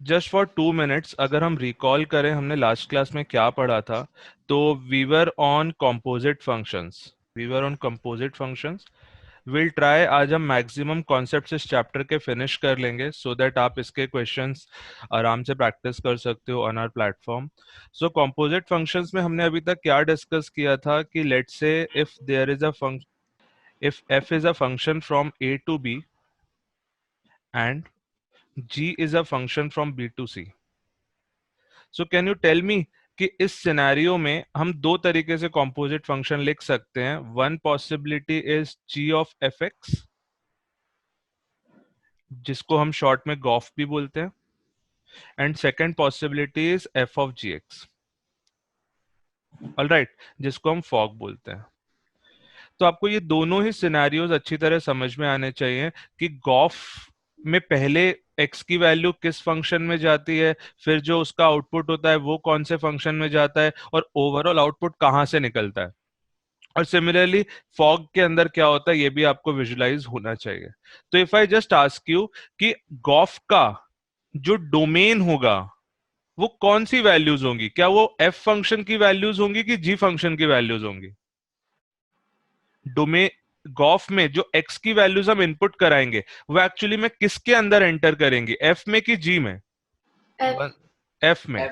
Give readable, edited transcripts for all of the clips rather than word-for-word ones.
Just for 2 minutes अगर हम recall करें हमने लास्ट क्लास में क्या पढ़ा था, तो we were on composite functions. Will try आज हम मैक्सिमम कॉन्सेप्ट्स इस चैप्टर के फिनिश कर लेंगे सो दैट आप इसके क्वेश्चंस आराम से प्रैक्टिस कर सकते हो on our platform. So composite functions में हमने अभी तक क्या डिस्कस किया था कि let's say if there is a function, if f is a function from a to b and g is a function from b to c, so can you tell me कि इस scenario में हम दो तरीके से composite function लिख सकते हैं। One possibility is g of F X, जिसको हम शॉर्ट में गॉफ भी बोलते हैं, and second possibility is f of G X, alright, जिसको हम फॉग बोलते हैं। तो आपको ये दोनों ही सिनेरियोज अच्छी तरह समझ में आने चाहिए कि गॉफ में पहले x की वैल्यू किस फंक्शन में जाती है, फिर जो उसका आउटपुट होता है वो कौन से फंक्शन में जाता है, और ओवरऑल आउटपुट कहाँ से निकलता है। और सिमिलरली फॉग के अंदर क्या होता है ये भी आपको विजुलाइज होना चाहिए। तो if I just ask you कि गॉफ का जो डोमेन होगा वो कौन सी वैल्यूज होंगी, क्या वो एफ फंक्शन की वैल्यूज होंगी कि जी फंक्शन की वैल्यूज होंगी। डोमेन गॉफ में जो x की वैल्यूज हम इनपुट कराएंगे वो एक्चुअली में किसके अंदर एंटर करेंगे, f में कि g में। F f में,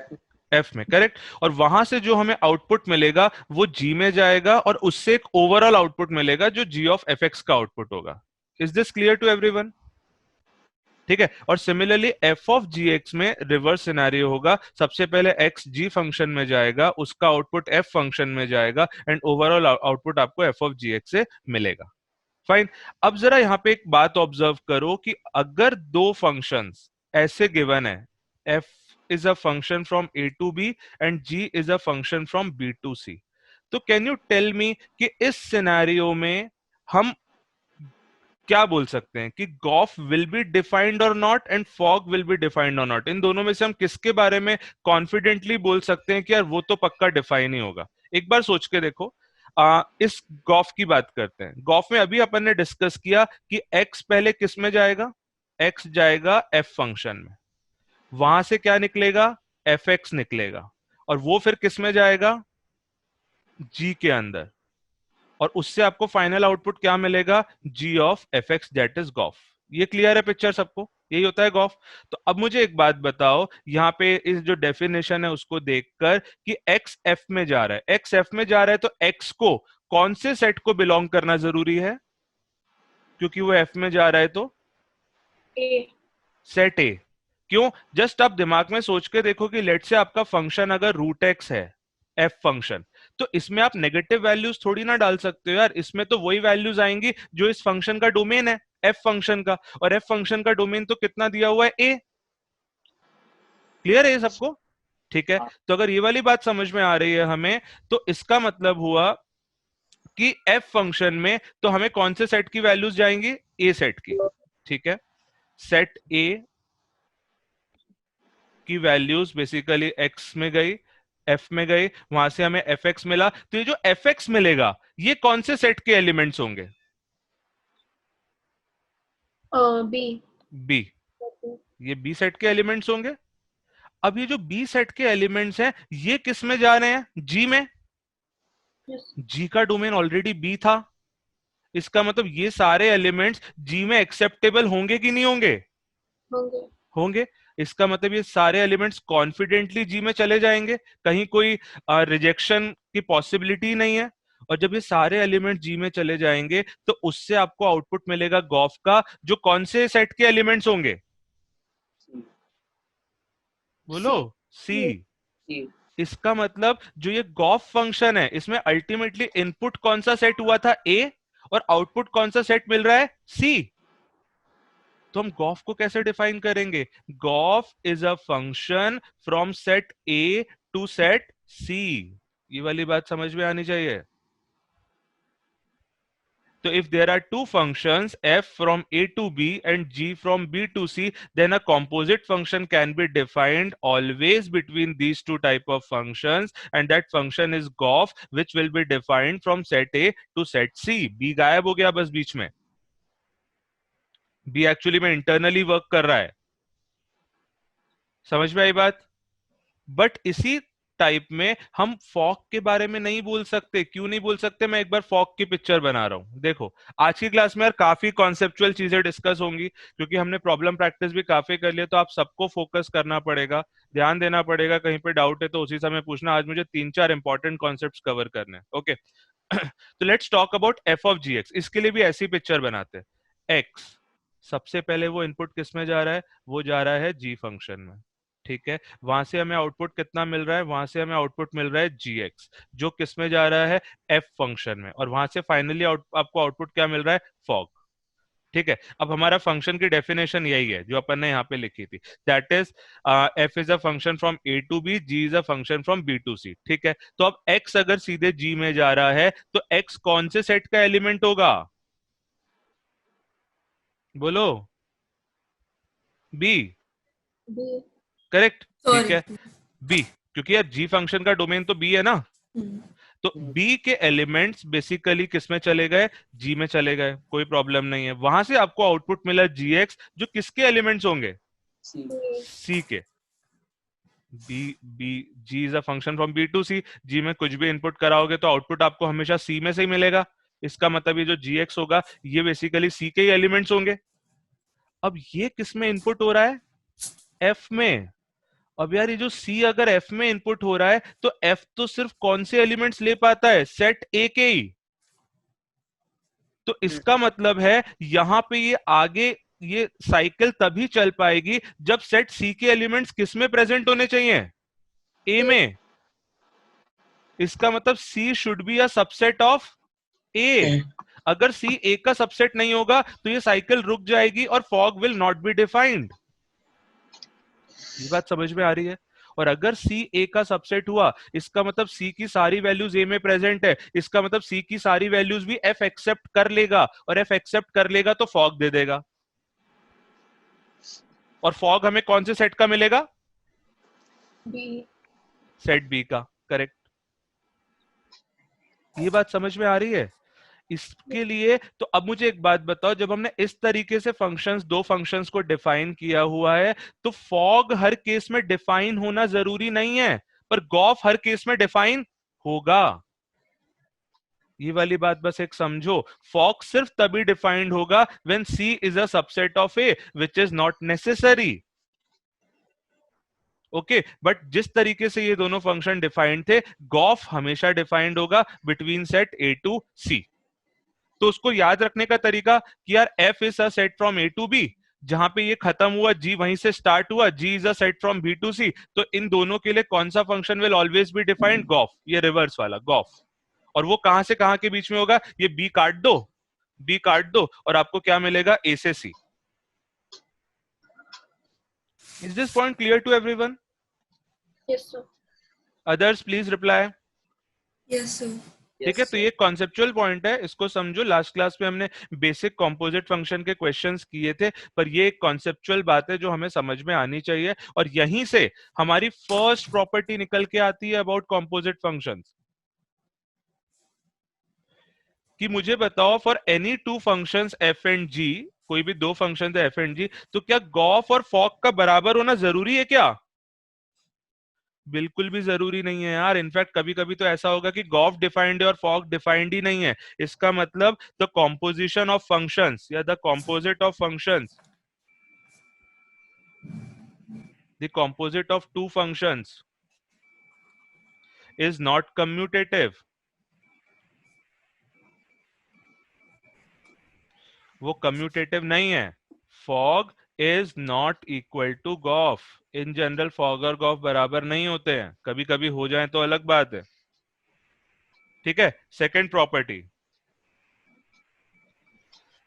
F f में, करेक्ट। और वहां से जो हमें आउटपुट मिलेगा वो g में जाएगा और उससे एक ओवरऑल आउटपुट मिलेगा जो g ऑफ एफ एक्स का आउटपुट होगा। Is this clear to everyone? ठीक है। और similarly F of G X में रिवर्स सिनेरियो होगा, सबसे पहले एक्स जी फंक्शन में जाएगा, उसका आउटपुट एफ फंक्शन में जाएगा, एंड ओवरऑल आउटपुट आपको एफ ऑफ जी एक्स से मिलेगा। फाइन। अब जरा यहां पे एक बात ऑब्जर्व करो कि अगर दो फंक्शंस ऐसे गिवन है, f is a function from a to b and g is a function from b to c, तो कैन यू टेल मी कि इस सिनेरियो में हम क्या बोल सकते हैं कि गॉफ विल बी डिफाइंड और not and fog will be defined और नॉट। इन दोनों में से हम किसके बारे में कॉन्फिडेंटली बोल सकते हैं कि यार वो तो पक्का डिफाइन ही होगा। एक बार सोच के देखो। इस गॉफ की बात करते हैं। गॉफ में अभी अपन ने डिस्कस किया कि x पहले किस में जाएगा, x जाएगा f फंक्शन में, वहां से क्या निकलेगा, एफ एक्स निकलेगा, और वो फिर किस में जाएगा, g के अंदर, और उससे आपको फाइनल आउटपुट क्या मिलेगा, g of F X, that is gof. ये क्लियर है पिक्चर सबको, यही होता है गॉफ। तो अब मुझे एक बात बताओ, यहाँ पे इस जो डेफिनेशन है उसको देखकर कि x f में जा रहा है, x f में जा रहा है, तो x को कौन से सेट को बिलोंग करना जरूरी है, क्योंकि वो f में जा रहा है तो A सेट ए। क्यों? जस्ट आप दिमाग में सोच के देखो कि लेट से आपका फंक्शन अगर रूट एक्स है, एफ फंक्शन, तो इसमें आप नेगेटिव वैल्यूज थोड़ी ना डाल सकते हो यार, इसमें तो वही वैल्यूज आएंगी जो इस फंक्शन का डोमेन है, एफ फंक्शन का, और एफ फंक्शन का डोमेन तो कितना दिया हुआ है, ए। क्लियर है ये सबको? ठीक है। तो अगर ये वाली बात समझ में आ रही है हमें, तो इसका मतलब हुआ कि एफ फंक्शन में तो हमें कौन से सेट की वैल्यूज जाएंगी, ए सेट की। ठीक है। सेट ए की वैल्यूज बेसिकली एक्स में गई, एफ में गई, वहां से हमें एफ एक्स मिला, तो ये जो एफ एक्स मिलेगा ये कौन से सेट के एलिमेंट्स होंगे, B बी। ये बी सेट के एलिमेंट्स होंगे। अब ये जो बी सेट के एलिमेंट्स हैं ये किस में जा रहे हैं, जी में। yes जी का डोमेन ऑलरेडी बी था, इसका मतलब ये सारे एलिमेंट्स जी में एक्सेप्टेबल होंगे कि नहीं होंगे, होंगे होंगे। इसका मतलब ये सारे एलिमेंट्स कॉन्फिडेंटली जी में चले जाएंगे, कहीं कोई रिजेक्शन की पॉसिबिलिटी नहीं है। और जब ये सारे एलिमेंट जी में चले जाएंगे तो उससे आपको आउटपुट मिलेगा गॉफ का, जो कौन से सेट के एलिमेंट्स होंगे, बोलो, C सी। C इसका मतलब जो ये गॉफ फंक्शन है इसमें अल्टीमेटली इनपुट कौन सा सेट हुआ था, ए, और आउटपुट कौन सा सेट मिल रहा है, सी। तो हम गॉफ को कैसे डिफाइन करेंगे, g o f is a function from set A to set C. ये वाली बात समझ में आनी चाहिए। तो if there are two functions f from a to b and g from b to c, then a composite function can be defined always between these two type of functions, and that function is gof, which will be defined from set a to set c। b गायब हो गया बस बीच में, b actually में internally work कर रहा है। समझ में आई बात? बट इसी टाइप में हम फॉग के बारे में नहीं बोल सकते। क्यों नहीं बोल सकते? मैं एक बार फॉग की पिक्चर बना रहा हूं। देखो, आज की क्लास में यार काफी कॉन्सेप्चुअल चीजें डिस्कस होंगी, क्योंकि हमने प्रॉब्लम प्रैक्टिस भी काफी कर लिया, तो आप सबको फोकस करना पड़ेगा, ध्यान देना पड़ेगा। कहीं पे डाउट है तो उसी समय पूछना। आज मुझे 3-4 इंपॉर्टेंट कॉन्सेप्ट्स कवर करने हैं। ओके तो let's talk about F of G X. इसके लिए भी ऐसी पिक्चर बनाते हैं। एक्स, सबसे पहले वो इनपुट किस में जा रहा है? वो जा रहा है जी फंक्शन में। ठीक है, वहां से हमें आउटपुट कितना मिल रहा है? वहां से हमें आउटपुट मिल रहा है जी एक्स, जो किस में जा रहा है? एफ फंक्शन में। और वहां से फाइनली आपको आउटपुट क्या मिल रहा है? फॉग। ठीक है, अब हमारा फंक्शन की डेफिनेशन यही है जो अपन ने यहाँ पे लिखी थी, that is f is a function from A to B, g is a function from B to C. ठीक है, तो अब एक्स अगर सीधे जी में जा रहा है तो एक्स कौन से सेट का एलिमेंट होगा? बोलो। बी। बी। करेक्ट, ठीक सॉरी। है, बी, क्योंकि यार जी फंक्शन का डोमेन तो बी है ना। तो बी के एलिमेंट्स बेसिकली किस में चले गए? जी में चले गए, कोई प्रॉब्लम नहीं है। वहां से आपको आउटपुट मिला जी एक्स, जो किसके एलिमेंट्स होंगे? सी। सी के। B B g is a function from B to C. G में कुछ भी इनपुट कराओगे तो आउटपुट आपको हमेशा सी में से ही मिलेगा। इसका मतलब ये जो जी एक्स होगा ये बेसिकली सी के ही एलिमेंट्स होंगे। अब ये किस में इनपुट हो रहा है? एफ में। अब यार ये जो सी अगर एफ में इनपुट हो रहा है तो एफ तो सिर्फ कौन से एलिमेंट्स ले पाता है? सेट ए के ही। तो इसका मतलब है यहां पे ये आगे ये साइकिल तभी चल पाएगी जब सेट सी के एलिमेंट्स किस में प्रेजेंट होने चाहिए? ए में। इसका मतलब C should be a subset of A. अगर सी ए का सबसेट नहीं होगा तो ये साइकिल रुक जाएगी और fog will not be defined. ये बात समझ में आ रही है? और अगर सी ए का सबसेट हुआ, इसका मतलब सी की सारी वैल्यूज ए में प्रेजेंट है, इसका मतलब सी की सारी वैल्यूज भी एफ एक्सेप्ट कर लेगा, और एफ एक्सेप्ट कर लेगा तो फॉग दे देगा। और फॉग हमें कौन से सेट का मिलेगा? बी। सेट बी का। करेक्ट। ये बात समझ में आ रही है? इसके लिए तो अब मुझे एक बात बताओ, जब हमने इस तरीके से फंक्शंस, दो फंक्शंस को डिफाइन किया हुआ है, तो फॉग हर केस में डिफाइन होना जरूरी नहीं है, पर गॉफ हर केस में डिफाइन होगा। ये वाली बात बस एक समझो। फॉग सिर्फ तभी डिफाइंड होगा when C is a subset of A, which is not necessary. Okay, but जिस तरीके से ये दोनों फंक्शन डिफाइंड थे, गॉफ हमेशा डिफाइंड होगा between set A to C. तो उसको याद रखने का तरीका कि यार F is a set from A to B, जहां पे ये खत्म हुआ जी वहीं से स्टार्ट हुआ, g is a set from B to C. तो इन दोनों के लिए कौन सा function will always be defined? G o f. ये रिवर्स वाला गॉफ। और वो कहां से कहां के बीच में होगा? ये बी काट दो, बी काट दो, और आपको क्या मिलेगा? ए से C. Is this point clear to everyone? Yes sir. Others please reply. Yes sir. ठीक है, तो ये कॉन्सेप्चुअल पॉइंट है, इसको समझो। लास्ट क्लास में हमने बेसिक कंपोजिट फंक्शन के क्वेश्चंस किए थे, पर ये एक कॉन्सेप्चुअल बात है जो हमें समझ में आनी चाहिए, और यहीं से हमारी फर्स्ट प्रॉपर्टी निकल के आती है अबाउट कंपोजिट फंक्शंस। कि मुझे बताओ, for any two functions f and g, कोई भी दो फंक्शन है एफ एंड जी, तो क्या गॉफ और फॉग का बराबर होना जरूरी है क्या? बिल्कुल भी जरूरी नहीं है यार। इनफैक्ट कभी कभी तो ऐसा होगा कि गॉफ डिफाइंड है और फॉग डिफाइंड ही नहीं है। इसका मतलब द कॉम्पोजिशन ऑफ फंक्शंस या the composite of functions, the composite of two functions is not commutative. वो कम्यूटेटिव नहीं है। Fog is not equal to gof. In general fog और गॉफ बराबर नहीं होते हैं, कभी कभी हो जाए तो अलग बात है। ठीक है, सेकेंड प्रॉपर्टी।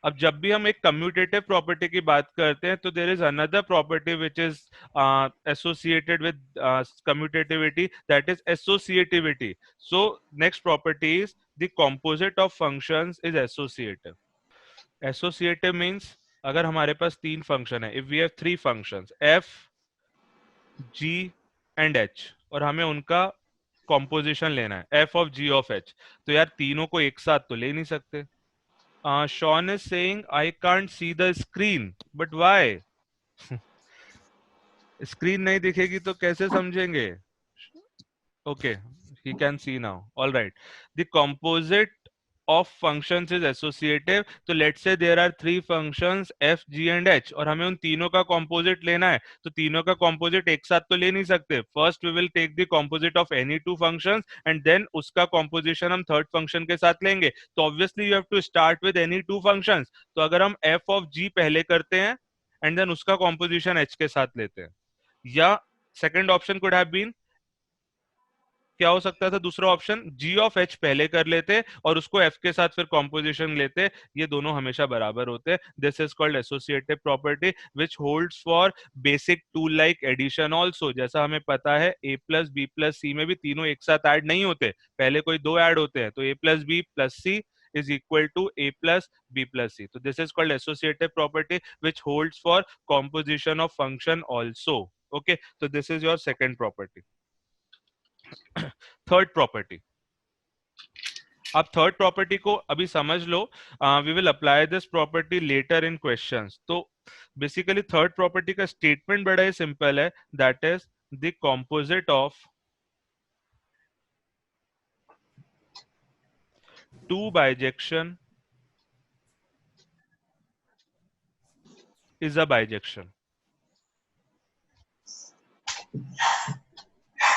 अब जब भी हम एक कम्यूटेटिव प्रॉपर्टी की बात करते हैं तो there is another property which is associated with commutativity, that is associativity. So next property is the composite of functions is associative. Associative means अगर हमारे पास तीन फंक्शन है, if we have three functions F, G and H, और हमें उनका composition लेना है F of G of H, तो यार तीनों को एक साथ तो ले नहीं सकते। Sean is saying I can't see the screen, but why? Screen नहीं दिखेगी तो कैसे समझेंगे? Okay, he can see now. All right. The composite of functions is associative. तो let's say there are three functions f, g and h और हमें उन तीनों का composite लेना है. तो तीनों का composite एक साथ तो ले नहीं सकते. First we will take the composite of any two functions and then उसका composition हम third function के साथ लेंगे. तो obviously you have to start with any two functions. तो अगर हम f of g पहले करते हैं and then उसका composition h के साथ लेते हैं, या second option could have been, क्या हो सकता था दूसरा ऑप्शन, g ऑफ h पहले कर लेते और उसको f के साथ फिर कॉम्पोजिशन लेते. ये दोनों हमेशा बराबर होते हैं. This is called associative property which holds for basic tool like addition also. जैसा हमें पता है a plus B plus C में भी तीनों एक साथ ऐड नहीं होते, पहले कोई दो ऐड होते हैं. तो a plus B plus C is equal to a plus b plus c. So this is called associative property which holds for composition of function also. Okay, so this is your second property. Third property. आप third property को अभी समझ लो. We will apply this property later in questions. तो basically third property का statement बड़ा ही simple है. That is the composite of two bijection is a bijection.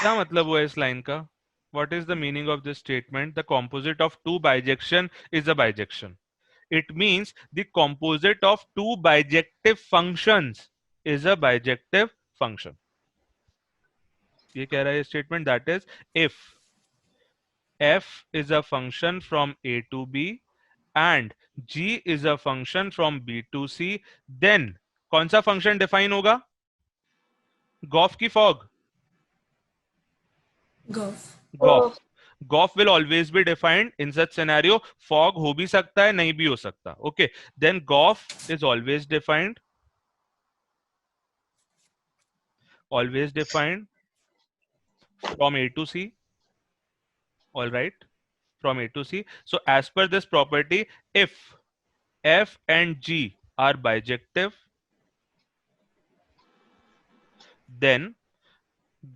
क्या मतलब हुआ इस लाइन का? What is the meaning of this statement? The composite of two bijection is a bijection. It means the composite of two bijective functions is a bijective function. ये कह रहा है statement, that is if f is a function from a to b and g is a function from b to c, then कौन सा function define होगा? Goff की fog. Golf. Goff. Goff will always be defined in such scenario. Fog हो भी सकता है, नहीं भी हो सकता. Okay, then Goff is always defined from A to C. All right, from A to C. So as per this property, if F and G are bijective, then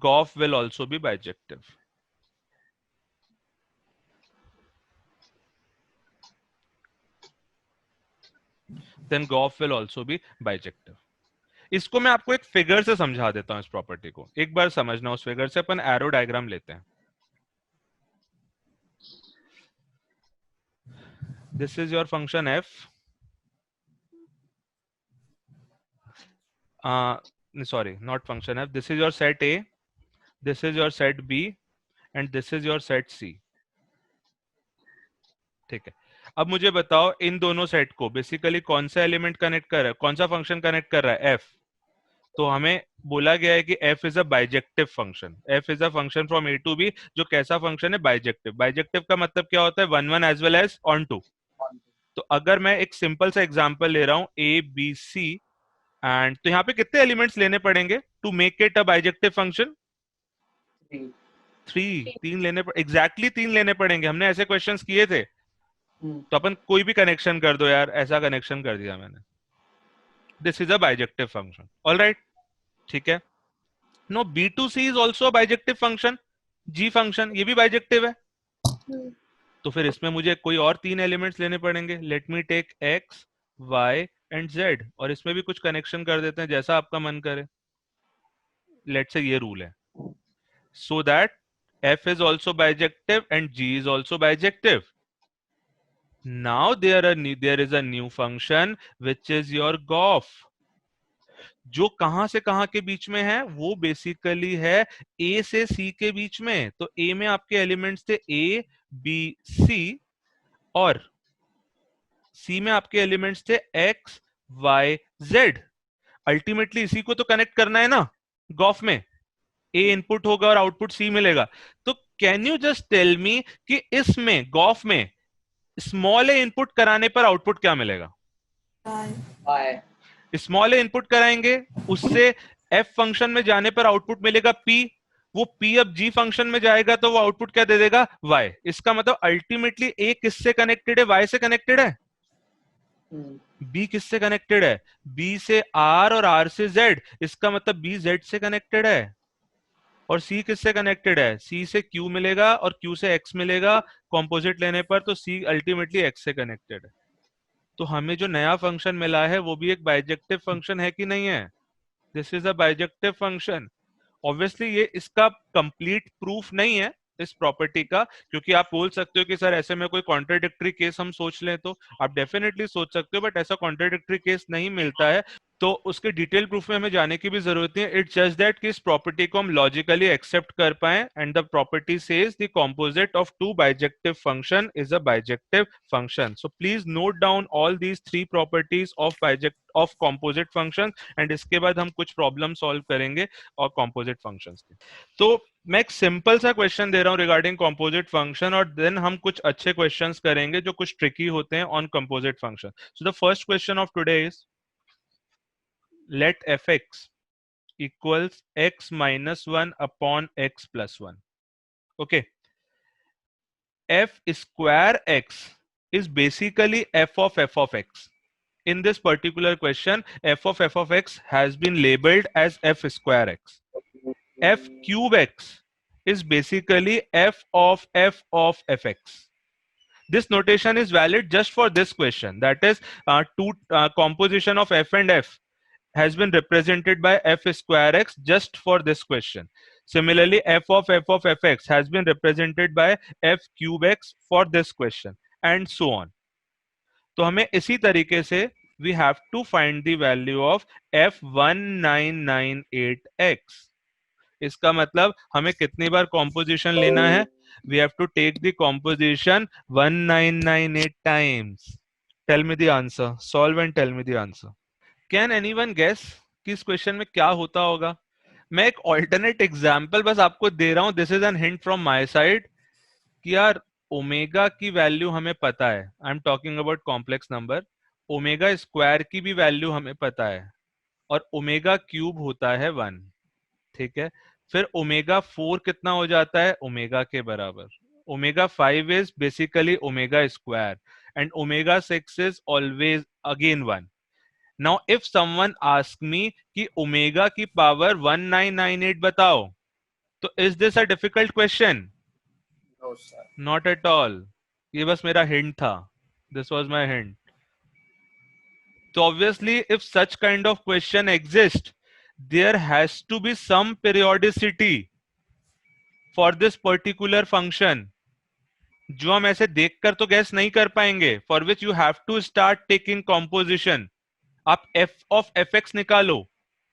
Goff will also be bijective. Then Goff will also be bijective. इसको मैं आपको एक figure से समझा देता हूं. इस property को एक बार समझना. उस फिगर से अपन एरो डायग्राम लेते हैं. This is your function f. Sorry, not function f. This is your set A, this is your set B, and this is your set C. ठीक है. अब मुझे बताओ इन दोनों सेट को बेसिकली कौन सा एलिमेंट कनेक्ट कर रहा है, कौन सा फंक्शन कनेक्ट कर रहा है? f. तो हमें बोला गया है कि f is a bijective function. f is a function from a to b जो कैसा फंक्शन है? बाइजेक्टिव. बाइजेक्टिव का मतलब क्या होता है? 1 1 एज वेल एज ऑन 2. तो अगर मैं एक सिंपल सा एग्जांपल ले रहा हूं a b c एंड, तो यहाँ पे कितने एलिमेंट्स लेने पड़ेंगे to make it a bijective function? 3 लेने एग्जैक्टली 3 लेने पड़ेंगे. हमने ऐसे क्वेश्चंस किए थे. तो अपन कोई भी कनेक्शन कर दो यार. ऐसा कनेक्शन कर दिया मैंने. This is a bijective function. Alright, ठीक है. No, B2C is also bijective function. G function ये भी बाइजेक्टिव है. तो फिर इसमें मुझे कोई और 3 एलिमेंट्स लेने पड़ेंगे. Let me take x, y and z और इसमें भी कुछ कनेक्शन कर देते हैं जैसा आपका मन करे. लेट्स से ये रूल है, so that f is also bijective and g is also bijective. Now there is a new function which is your Goff, जो कहां से कहां के बीच में है? वो बेसिकली है a से c के बीच में. तो a में आपके एलिमेंट्स थे a b c और c में आपके एलिमेंट्स थे x y z. अल्टीमेटली इसी को तो कनेक्ट करना है ना गॉफ में. ए इनपुट होगा और आउटपुट सी मिलेगा. तो can you just tell me कि इसमें गॉफ में स्मॉल ए इनपुट कराने पर आउटपुट क्या मिलेगा? स्मॉल ए इनपुट कराएंगे, उससे एफ फंक्शन में जाने पर आउटपुट मिलेगा पी. वो पी अब जी फंक्शन में जाएगा तो वो आउटपुट क्या दे देगा? वाई. इसका मतलब अल्टीमेटली ए किससे कनेक्टेड है? वाई से कनेक्टेड है. बी किससे कनेक्टेड है? बी से आर और आर से जेड, इसका मतलब बी जेड से कनेक्टेड है। और सी किससे कनेक्टेड है? सी से क्यू मिलेगा और क्यू से एक्स मिलेगा कॉम्पोजिट लेने पर, तो सी अल्टीमेटली एक्स से कनेक्टेड है। तो हमें जो नया फंक्शन मिला है वो भी एक बाइजेक्टिव फंक्शन है कि नहीं है? This is a bijective function. Obviously ये इसका कंप्लीट प्रूफ नहीं है इस प्रॉपर्टी का, क्योंकि आप बोल सकते हो कि सर ऐसे में कोई कॉन्ट्राडिक्टरी केस हम सोच लें, तो आप डेफिनेटली सोच सकते हो, बट ऐसा कॉन्ट्राडिक्टरी केस नहीं मिलता है, तो उसके डिटेल प्रूफ में हमें जाने की भी जरूरत नहीं है। इट्स जस्ट दैट कि इस प्रॉपर्टी को हम लॉजिकली एक्सेप्ट कर पाए, and the property says the composite of two bijective function is a bijective function. So please note down all these three properties of biject of composite function, and इसके बाद हम कुछ problem solve करेंगे और composite functions के। तो मैं एक सिंपल सा क्वेश्चन दे रहा हूं रिगार्डिंग कॉम्पोजिट फंक्शन, और देन हम कुछ अच्छे क्वेश्चंस करेंगे जो कुछ ट्रिकी होते हैं on composite function. So the first question of today is let fx equals x minus 1 upon x plus 1. Okay, f square x is basically f of x. In this particular question, f of x has been labeled as f square x. F cube x is basically f of fx. This notation is valid just for this question, that is composition of f and f has been represented by f square x just for this question. Similarly, f of fx has been represented by f cube x for this question, and so on. तो हमें इसी तरीके से we have to find the value of f1998x. इसका मतलब हमें कितनी बार composition लेना है? We have to take the composition 1998 times. Tell me the answer. Solve and tell me the answer. Can anyone guess कि इस क्वेश्चन में क्या होता होगा? मैं एक ऑल्टरनेट एग्जांपल बस आपको दे रहा हूं, this is an hint from my side, कि यार ओमेगा की वैल्यू हमें पता है, I am talking about complex number, omega square की भी वैल्यू हमें पता है, और ओमेगा क्यूब होता है 1, ठीक है? फिर ओमेगा 4 कितना हो जाता है? ओमेगा के बराबर। Omega 5 is basically omega square, and omega 6 is always again 1. Now, if someone asks me कि ओमेगा की पावर 1998 बताओ, तो is this a difficult question? No, sir. Not at all. ये बस मेरा hint था. This was my hint. So obviously, if such kind of question exists, there has to be some periodicity for this particular function, जो हम ऐसे देखकर तो gas नहीं कर पाएंगे, for which you have to start taking composition. आप f of fx निकालो,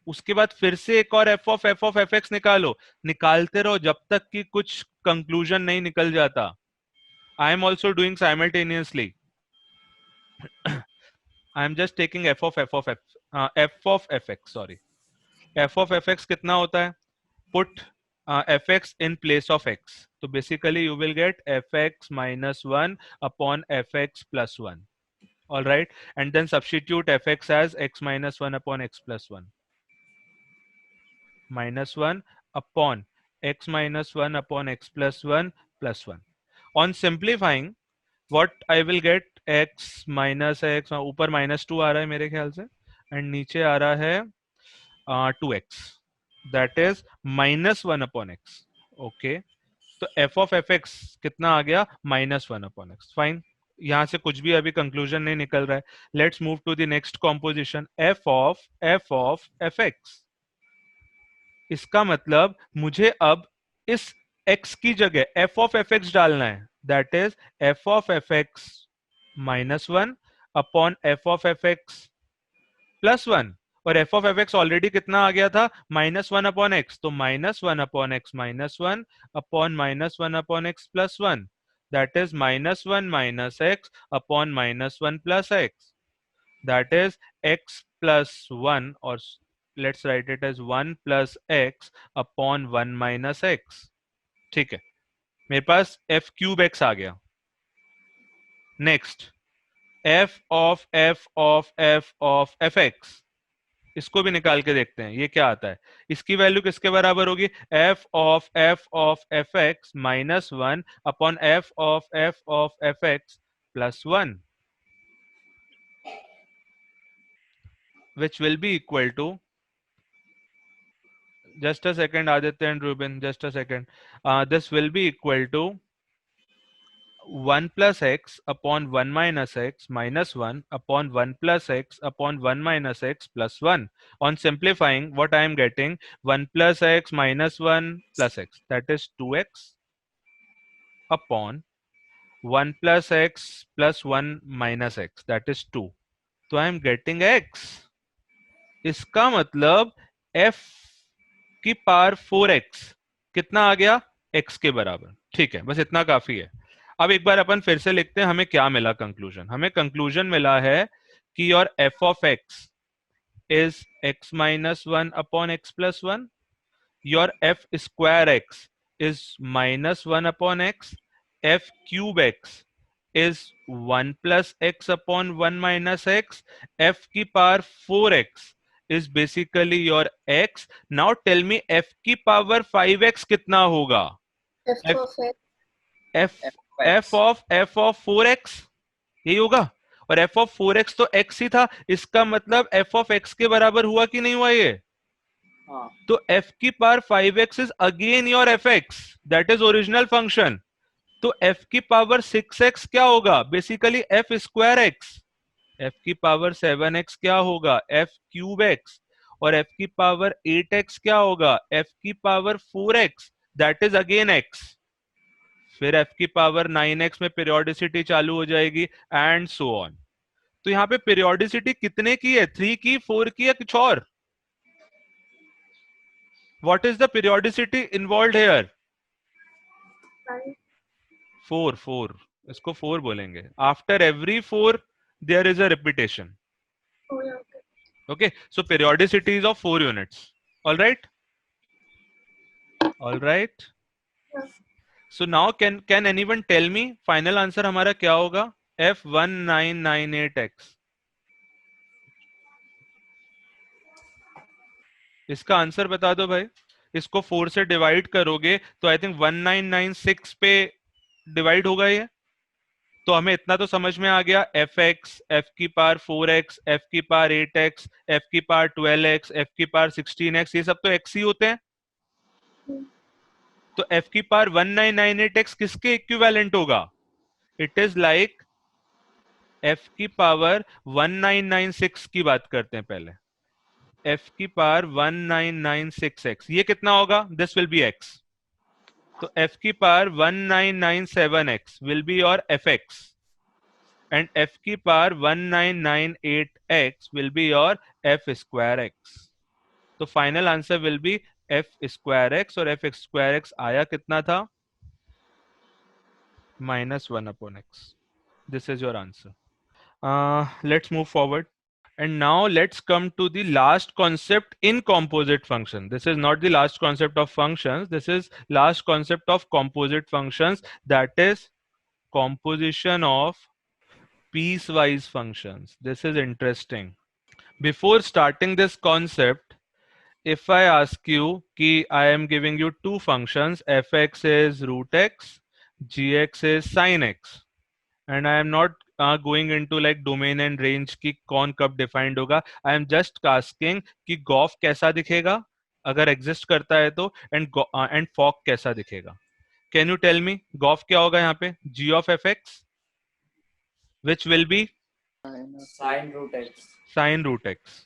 उसके बाद फिर से एक और f of fx निकालो, निकालते रहो जब तक कि कुछ कंक्लूजन नहीं निकल जाता. I am also doing simultaneously. I am just taking f of fx, sorry, f of fx कितना होता है? Put fx in place of x, तो basically you will gate fx minus 1 upon fx plus 1. All right, and then substitute fx as x minus 1 upon x plus 1, minus 1 upon x minus 1 upon x plus 1 plus 1. On simplifying, what I will get, x minus x, ऊपर minus 2 आ रहा है मेरे ख्याल से, and नीचे आ रहा है 2x, that is minus 1 upon x. Okay, तो f of fx कितना आ गया? minus 1 upon x. Fine, यहां से कुछ भी अभी कंक्लूजन नहीं निकल रहा है. Let's move to the next composition, f of fx. इसका मतलब मुझे अब इस x की जगह f of fx डालना है, that is f of fx minus 1 upon f of fx plus 1, और f of fx ऑलरेडी कितना आ गया था? minus 1 upon x, तो minus 1 upon x minus 1 upon minus 1 upon x plus 1, that is minus 1 minus x upon minus 1 plus x, that is x plus 1, or let's write it as 1 plus x upon 1 minus x. ठीक है, मेरे पास f cube x आ गया. Next f of fx, इसको भी निकाल के देखते हैं ये क्या आता है. इसकी वैल्यू किसके बराबर होगी? f of fx minus 1 upon f of fx plus 1. which will be equal to, just a second Aditya and Ruben, just a second, this will be equal to 1 plus x upon 1 minus x minus 1 upon 1 plus x upon 1 minus x plus 1. On simplifying, what I am getting, 1 plus x minus 1 plus x, that is 2x upon 1 plus x plus 1 minus x, that is 2. तो I am getting x. इसका मतलब f की power 4x कितना आ गया, x के बराबर. ठीक है, बस इतना काफी है. अब एक बार अपन फिर से लिखते हैं, हमें क्या मिला कंक्लूजन. हमें कंक्लूजन मिला है कि your f of x is x minus 1 upon x plus 1. Your f square x is minus 1 upon x. F cube x is 1 plus x upon 1 minus x. F की power 4x is basically your x. Now tell me f की power 5x कितना होगा. F of x. f of 4x यही होगा. और f of 4x तो x ही था. इसका मतलब f of x के बराबर हुआ कि नहीं हुआ ये. हाँ. तो f की power 5x is again your fx, that is original function. तो f की पावर 6x क्या होगा, basically f square x. f की पावर 7x क्या होगा, f क्यूब x. और f की पावर 8x क्या होगा, f की power 4x, that is again x. फिर f की पावर 9x में पीरियोडिसिटी चालू हो जाएगी एंड सो ऑन. तो यहाँ पे पीरियोडिसिटी कितने की है, 3 की, 4 की या कुछ और. What is the periodicity involved here? 5. 4. इसको 4 बोलेंगे. After every 4 there is a repetition. Oh, yeah, okay. Okay, so periodicity is of 4 units. All right. Yeah. So now can anyone tell me final answer हमारा क्या होगा. F1998x. इसका answer बता दो भाई. इसको 4 से डिवाइड करोगे तो आई थिंक 1996 पे डिवाइड होगा ये. तो हमें इतना तो समझ में आ गया, एफ एक्स, एफ की पावर 4x, एफ की पावर 8x, एफ की पावर 12x, एफ की पावर 16x, ये सब तो x ही होते हैं. तो एफ की पावर 1998x किसके इक्विवेलेंट होगा. इट इज लाइक एफ की पावर 1996 की बात करते हैं पहले. एफ की पावर 1996x ये कितना होगा, दिस विल बी x. तो f की power 1997x will be your fx and f की power 1998x will be your f square x. तो final answer will be f square x और f square x आया कितना था, -1 upon x. This is your answer. Let's move forward. And now let's come to the last concept in composite function. This is not the last concept of functions. This is last concept of composite functions. That is composition of piecewise functions. This is interesting. Before starting this concept, if I ask you कि I am giving you two functions, fx is root x, gx is sin x, and I am not going into like domain and range की कौन कब defined होगा. I am just asking कि Gauff कैसा दिखेगा अगर exist करता है तो, and फॉक कैसा दिखेगा. Can you tell me gof क्या होगा यहाँ पे, g of fx which will be Sin root x. sin root x.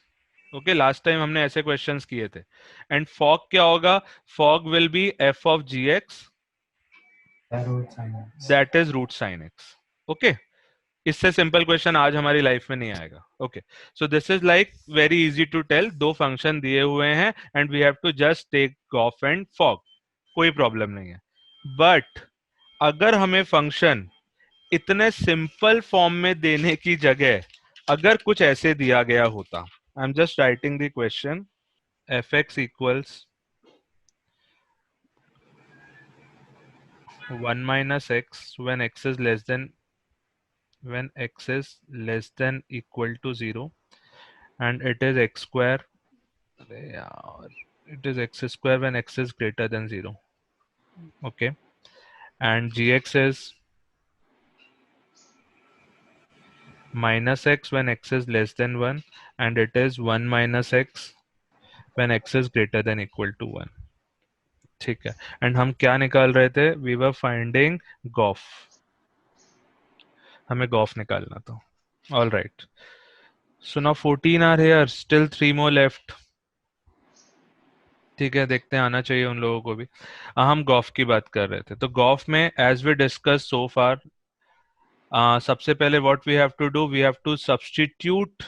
Okay, last time हमने ऐसे questions किए थे. And फॉक क्या होगा, Fock will be f of gx, that is root sin x. Okay, इससे सिंपल क्वेश्चन आज हमारी life में नहीं आएगा. Okay, so this is like very easy to tell. दो फंक्शन दिए हुए हैं and we have to just take gof and fog, कोई प्रॉब्लम नहीं है. बट अगर हमें फंक्शन इतने सिंपल फॉर्म में देने की जगह अगर कुछ ऐसे दिया गया होता, I am just writing the question, F x equals 1 minus x when x is less than equal to 0, and it is x square, it is x square when x is greater than 0. Okay, and gx is minus x when x is less than 1 and it is 1 minus x when x is greater than equal to 1. ठीक है, and हम क्या निकाल रहे थे? We were finding gof, हमें gof निकालना था. All right, so now 14 are here, still 3 more left. ठीक है, देखते हैं, आना चाहिए उन लोगों को भी. हम गॉफ की बात कर रहे थे, तो गॉफ में as we discuss so far, सबसे पहले what we have to do, we have to substitute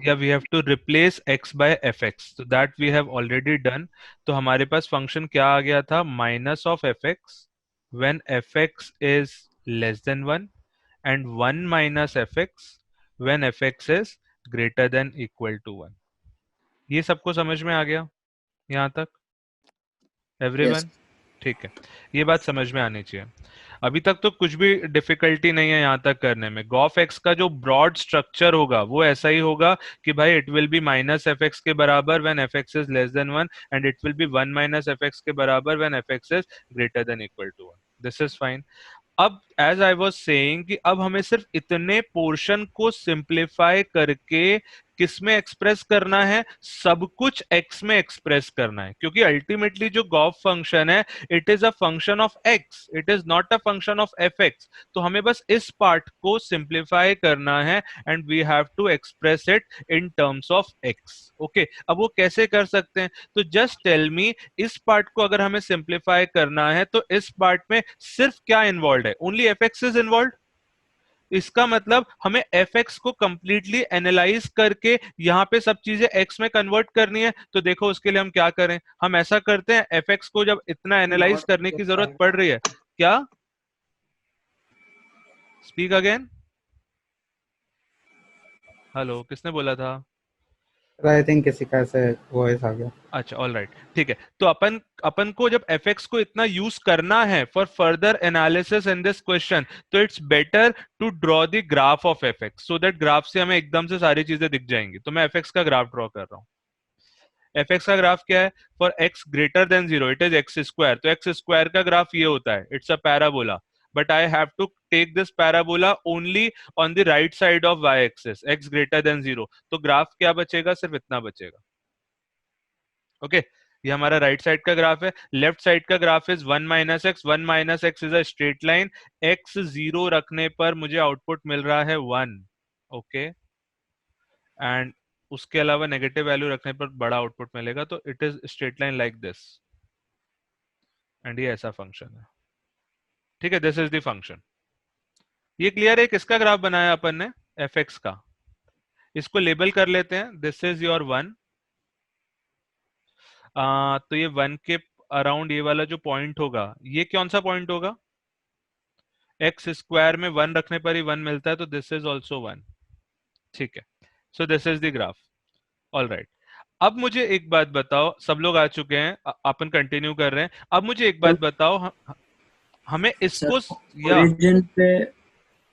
या we have to replace x by f x. तो that we have already done. तो हमारे पास फंक्शन क्या आ गया था? Minus of F x when F x is less than 1 and 1 minus F x when F x is greater than equal to 1. ये सबको समझ में आ गया यहाँ तक? एवरीवन? ठीक है, ये बात समझ में आनी चाहिए. अभी तक तो कुछ भी डिफिकल्टी नहीं है यहाँ तक करने में. गॉफ एक्स का जो ब्रॉड स्ट्रक्चर होगा वो ऐसा ही होगा कि भाई it will be minus F X के बराबर when F x is less than 1 and it will be 1 minus F X के बराबर when F x is greater than equal to 1. This is fine. अब एज आई वाज सेइंग कि अब हमें सिर्फ इतने पोर्शन को सिंप्लीफाई करके किस में एक्सप्रेस करना है? सब कुछ x में एक्सप्रेस करना है, क्योंकि अल्टीमेटली जो गॉफ फंक्शन है it is a function of x, it is not a function of fx. तो हमें बस इस पार्ट को सिंप्लीफाई करना है and we have to express it in terms of x. Okay, अब वो कैसे कर सकते हैं? तो जस्ट टेल मी, इस पार्ट को अगर हमें सिंप्लीफाई करना है तो इस पार्ट में सिर्फ क्या इन्वॉल्व है? Only fx is involve. इसका मतलब हमें fx को कंप्लीटली एनालाइज करके यहाँ पे सब चीजें x में कन्वर्ट करनी है. तो देखो उसके लिए हम क्या करें, हम ऐसा करते हैं, fx को जब इतना एनालाइज करने की जरूरत पड़ रही है, क्या? Speak again. हेलो, किसने बोला था? आई थिंक किसी का ऐसे वॉइस आ गया. अच्छा, ऑल राइट, ठीक है. तो अपन को जब fx को इतना यूज करना है for further analysis in this question, तो it's better to draw the graph of fx so that graph से हमें एकदम से सारी चीजें दिख जाएंगी. तो मैं fx का ग्राफ ड्रॉ कर रहा हूँ. fx का ग्राफ क्या है? For x greater than 0 it is X square. तो एक्स स्क्वायर का ग्राफ ये होता है, it's a parabola. But I have to take this parabola only on the right side of y axis, x greater than 0. तो graph क्या बचेगा? सिर्फ इतना बचेगा. ओके, ये हमारा राइट साइड का ग्राफ है. लेफ्ट साइड का graph is 1 minus x. 1 minus x is a straight line. x 0 रखने पर मुझे आउटपुट मिल रहा है 1. ओके, एंड उसके अलावा नेगेटिव वैल्यू रखने पर बड़ा आउटपुट मिलेगा. तो it is straight line like this and ये ऐसा फंक्शन है. ठीक है, दिस इज द फंक्शन. ये क्लियर है किसका ग्राफ बनाया अपन ने? fx का. इसको लेबल कर लेते हैं, दिस इज योर 1. तो ये 1 के अराउंड ये वाला जो पॉइंट होगा, ये कौन सा पॉइंट होगा? एक्स स्क्वायर में 1 रखने पर ही 1 मिलता है, तो दिस इज ऑल्सो 1. ठीक है, सो this is the graph. All right, अब मुझे एक बात बताओ, सब लोग आ चुके हैं, अपन कंटिन्यू कर रहे हैं. अब मुझे एक बात बताओ, हमें इसको ओरिजिन पे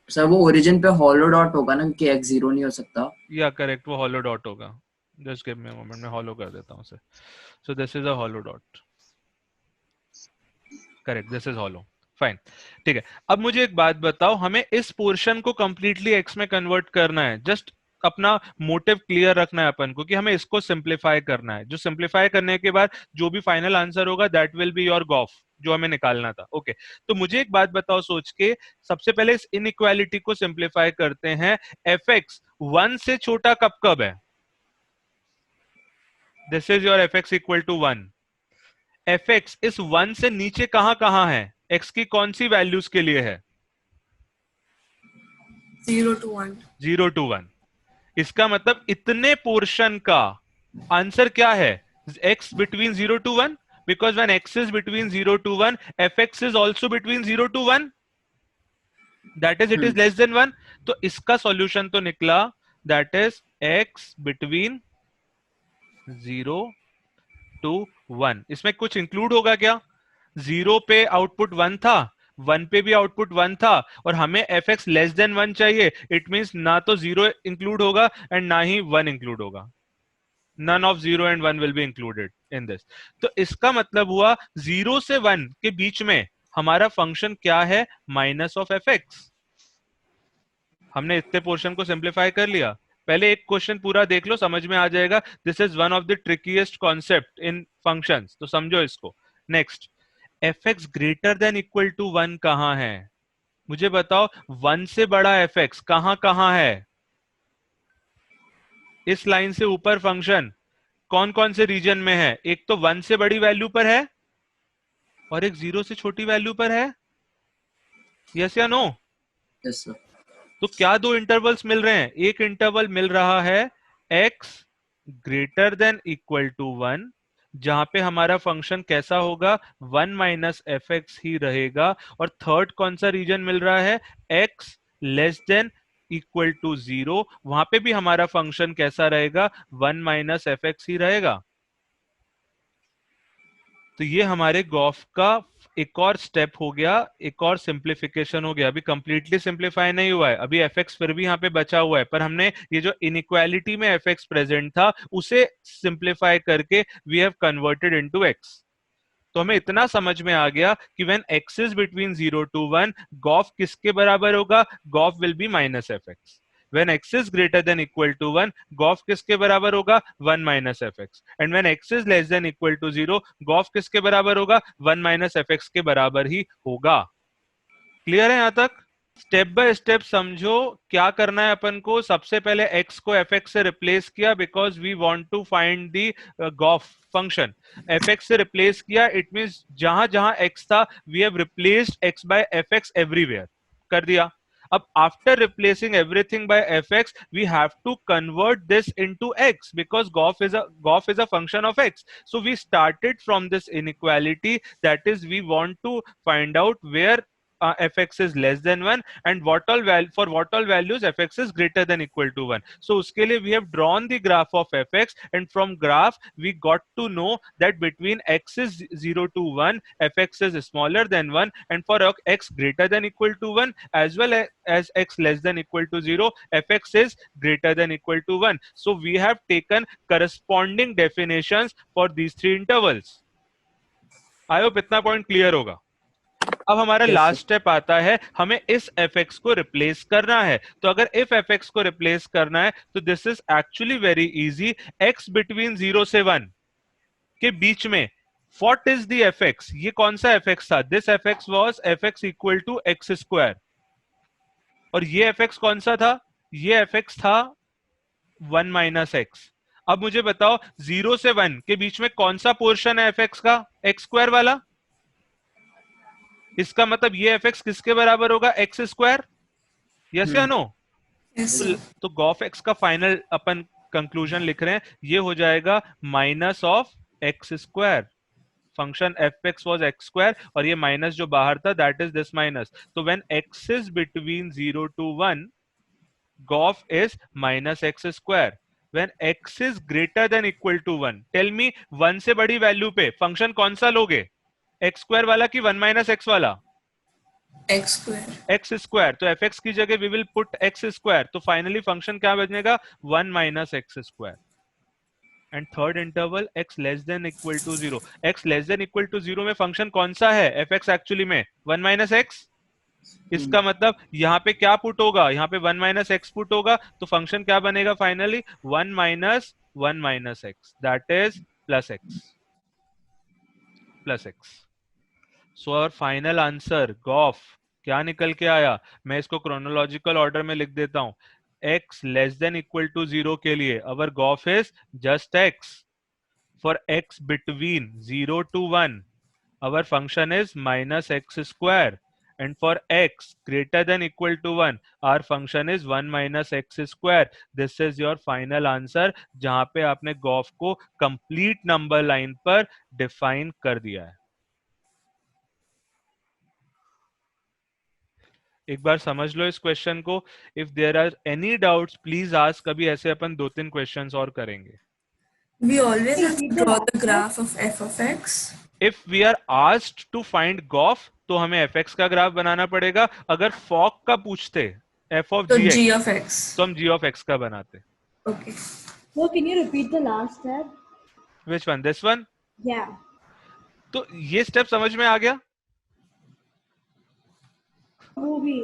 सर, वो ओरिजिन पे हॉलो डॉट होगा ना, कि x 0 नहीं हो सकता. या करेक्ट, वो हॉलो डॉट होगा. Just give me a moment, मैं हॉलो कर देता हूं उसे. सो this is a hollow dot. Correct, this is hollow. Fine, ठीक है. अब मुझे एक बात बताओ, हमें इस पोर्शन को कंप्लीटली एक्स में कन्वर्ट करना है. जस्ट अपना मोटिव क्लियर रखना है अपन को कि हमें इसको सिंप्लीफाई करना है. जो सिंप्लीफाई करने के बाद जो भी फाइनल आंसर होगा that will be your gof, जो हमें निकालना था. ओके, तो मुझे एक बात बताओ सोच के, सबसे पहले इस इनइक्वालिटी को सिंप्लीफाई करते हैं. fx 1 से छोटा कब कब है? This is your fx equal to 1. fx इस 1 से नीचे कहां कहां है? x की कौन सी वैल्यूज के लिए है? 0 to 1. 0 to 1. इसका मतलब इतने पोर्शन का आंसर क्या है? x between 0 to 1, because when x is between 0 to 1, fx is also between 0 to 1, that is it is less than 1. तो इसका सॉल्यूशन तो निकला, that is x between 0 to 1. इसमें कुछ इंक्लूड होगा क्या? 0 पे आउटपुट 1 था, 1 पे भी आउटपुट 1 था, और हमें fx लेस देन 1 चाहिए. इट मींस ना तो 0 इंक्लूड होगा एंड ना ही 1 इंक्लूड होगा. None of 0 and 1 will be included in this. तो इसका मतलब हुआ 0 से 1 के बीच में हमारा फंक्शन क्या है? Minus of fx. हमने इतने पोर्शन को सिंप्लीफाई कर लिया। पहले एक क्वेश्चन पूरा देख लो, समझ में आ जाएगा। This is one of the trickiest concept in functions, तो समझो इसको। Next, F X greater than equal to 1 कहां है? मुझे बताओ 1 से बड़ा एफ एक्स कहां कहां है? इस लाइन से ऊपर फंक्शन कौन कौन से रीजन में है? एक तो 1 से बड़ी वैल्यू पर है और एक 0 से छोटी वैल्यू पर है। यस या नो? Yes sir. तो क्या दो इंटरवल्स मिल रहे हैं? एक इंटरवल मिल रहा है x greater than equal to 1, जहां पे हमारा फंक्शन कैसा होगा? 1 माइनस एफ एक्स ही रहेगा। और थर्ड कौन सा रीजन मिल रहा है? x less than equal to 0, वहां पे भी हमारा फंक्शन कैसा रहेगा? 1 माइनस एफ एक्स ही रहेगा। तो ये हमारे गॉफ का एक और स्टेप हो गया, एक और सिंप्लीफिकेशन हो गया। अभी कंप्लीटली सिंप्लीफाई नहीं हुआ है, अभी एफ एक्स फिर भी यहाँ पे बचा हुआ है, पर हमने ये जो इनइक्वालिटी में एफ एक्स प्रेजेंट था उसे सिंप्लीफाई करके we have converted into x. तो हमें इतना समझ में आ गया कि when x is between 0 to 1, gof किसके बराबर होगा? Gof will be minus F x. When x is greater than equal to 1, gof किसके बराबर होगा? 1 minus fx. And when x is less than equal to 0, Gauff किसके बराबर होगा? 1 minus fx के बराबर ही होगा। क्लियर है यहां तक? स्टेप बाय स्टेप समझो क्या करना है अपन को। सबसे पहले x को fx से रिप्लेस किया because we want to find the gof function. fx से रिप्लेस किया, इट मींस जहां जहां x था we have replaced x by fx everywhere. कर दिया। अब after replacing everything by fx, we have to convert this into x because gauge is a function of x. So we started from this inequality, that is we want to find out where fx is less than 1 and for what all values fx is greater than equal to 1. So uske liye we have drawn the graph of fx, and from graph we got to know that between x is 0 to 1 fx is smaller than 1, and for x greater than equal to 1 as well as x less than equal to 0 fx is greater than equal to 1. So we have taken corresponding definitions for these three intervals. I hope इतना point clear होगा। अब हमारा last step आता है, हमें इस fx को replace करना है। तो अगर इफ fx को रिप्लेस करना है तो this is actually very easy. x between 0 से 1 के बीच में व्हाट इज द fx? ये कौन सा fx था? This fx was fx equal to x square. और ये fx कौन सा था? ये fx था 1 माइनस एक्स। अब मुझे बताओ 0 से 1 के बीच में कौन सा पोर्शन है fx का? एक्स स्क्वायर वाला। इसका मतलब ये fx किसके बराबर होगा? X square. यस या नो? Yes, sir. तो गॉफ एक्स का फाइनल अपन कंक्लूजन लिख रहे हैं, ये हो जाएगा minus of x square. Function f x was x square और ये माइनस जो बाहर था दैट इज दिस माइनस। तो when x is between 0 to 1, gof is minus x square. When x is greater than equal to 1, tell me 1 से बड़ी value पे function कौन सा लोगे? एक्स स्क्वायर वाला कि 1 माइनस एक्स वाला? X square. X square. तो एफ एक्स की जगह we will put x square. तो फाइनली फंक्शन क्या बनेगा? 1 minus x square. And third interval x less than equal to 0। x less than equal to 0 में function कौन सा है? एफ एक्स एक्चुअली में 1 माइनस एक्स। इसका मतलब यहाँ पे क्या पुट होगा? यहाँ पे 1 माइनस एक्स पुट होगा। तो फंक्शन क्या बनेगा finally? 1 minus x, that is plus x. Plus x. So our final answer gof क्या निकल के आया? मैं इसको क्रोनोलॉजिकल ऑर्डर में लिख देता हूं। x less than equal to 0 के लिए our g o f is just x। For x between 0 to 1 our function is minus x square, and for x greater than equal to 1 our function is 1 minus x square. This is your final answer, जहां पे आपने g o f को complete number line पर define कर दिया है। एक बार समझ लो इस क्वेश्चन को। If there are any doubts please ask. कभी ऐसे अपन 2-3 क्वेश्चंस और करेंगे। We always have to draw the graph of f of x. If we are asked to find Gauff तो हमें एफ एक्स का ग्राफ बनाना पड़ेगा। अगर फॉक का पूछते F of So ji g x of x. तो हम जी ऑफ एक्स का बनाते। Okay. So can you repeat the last step? Which one? This one? Yeah. तो ये स्टेप समझ में आ गया? वो भी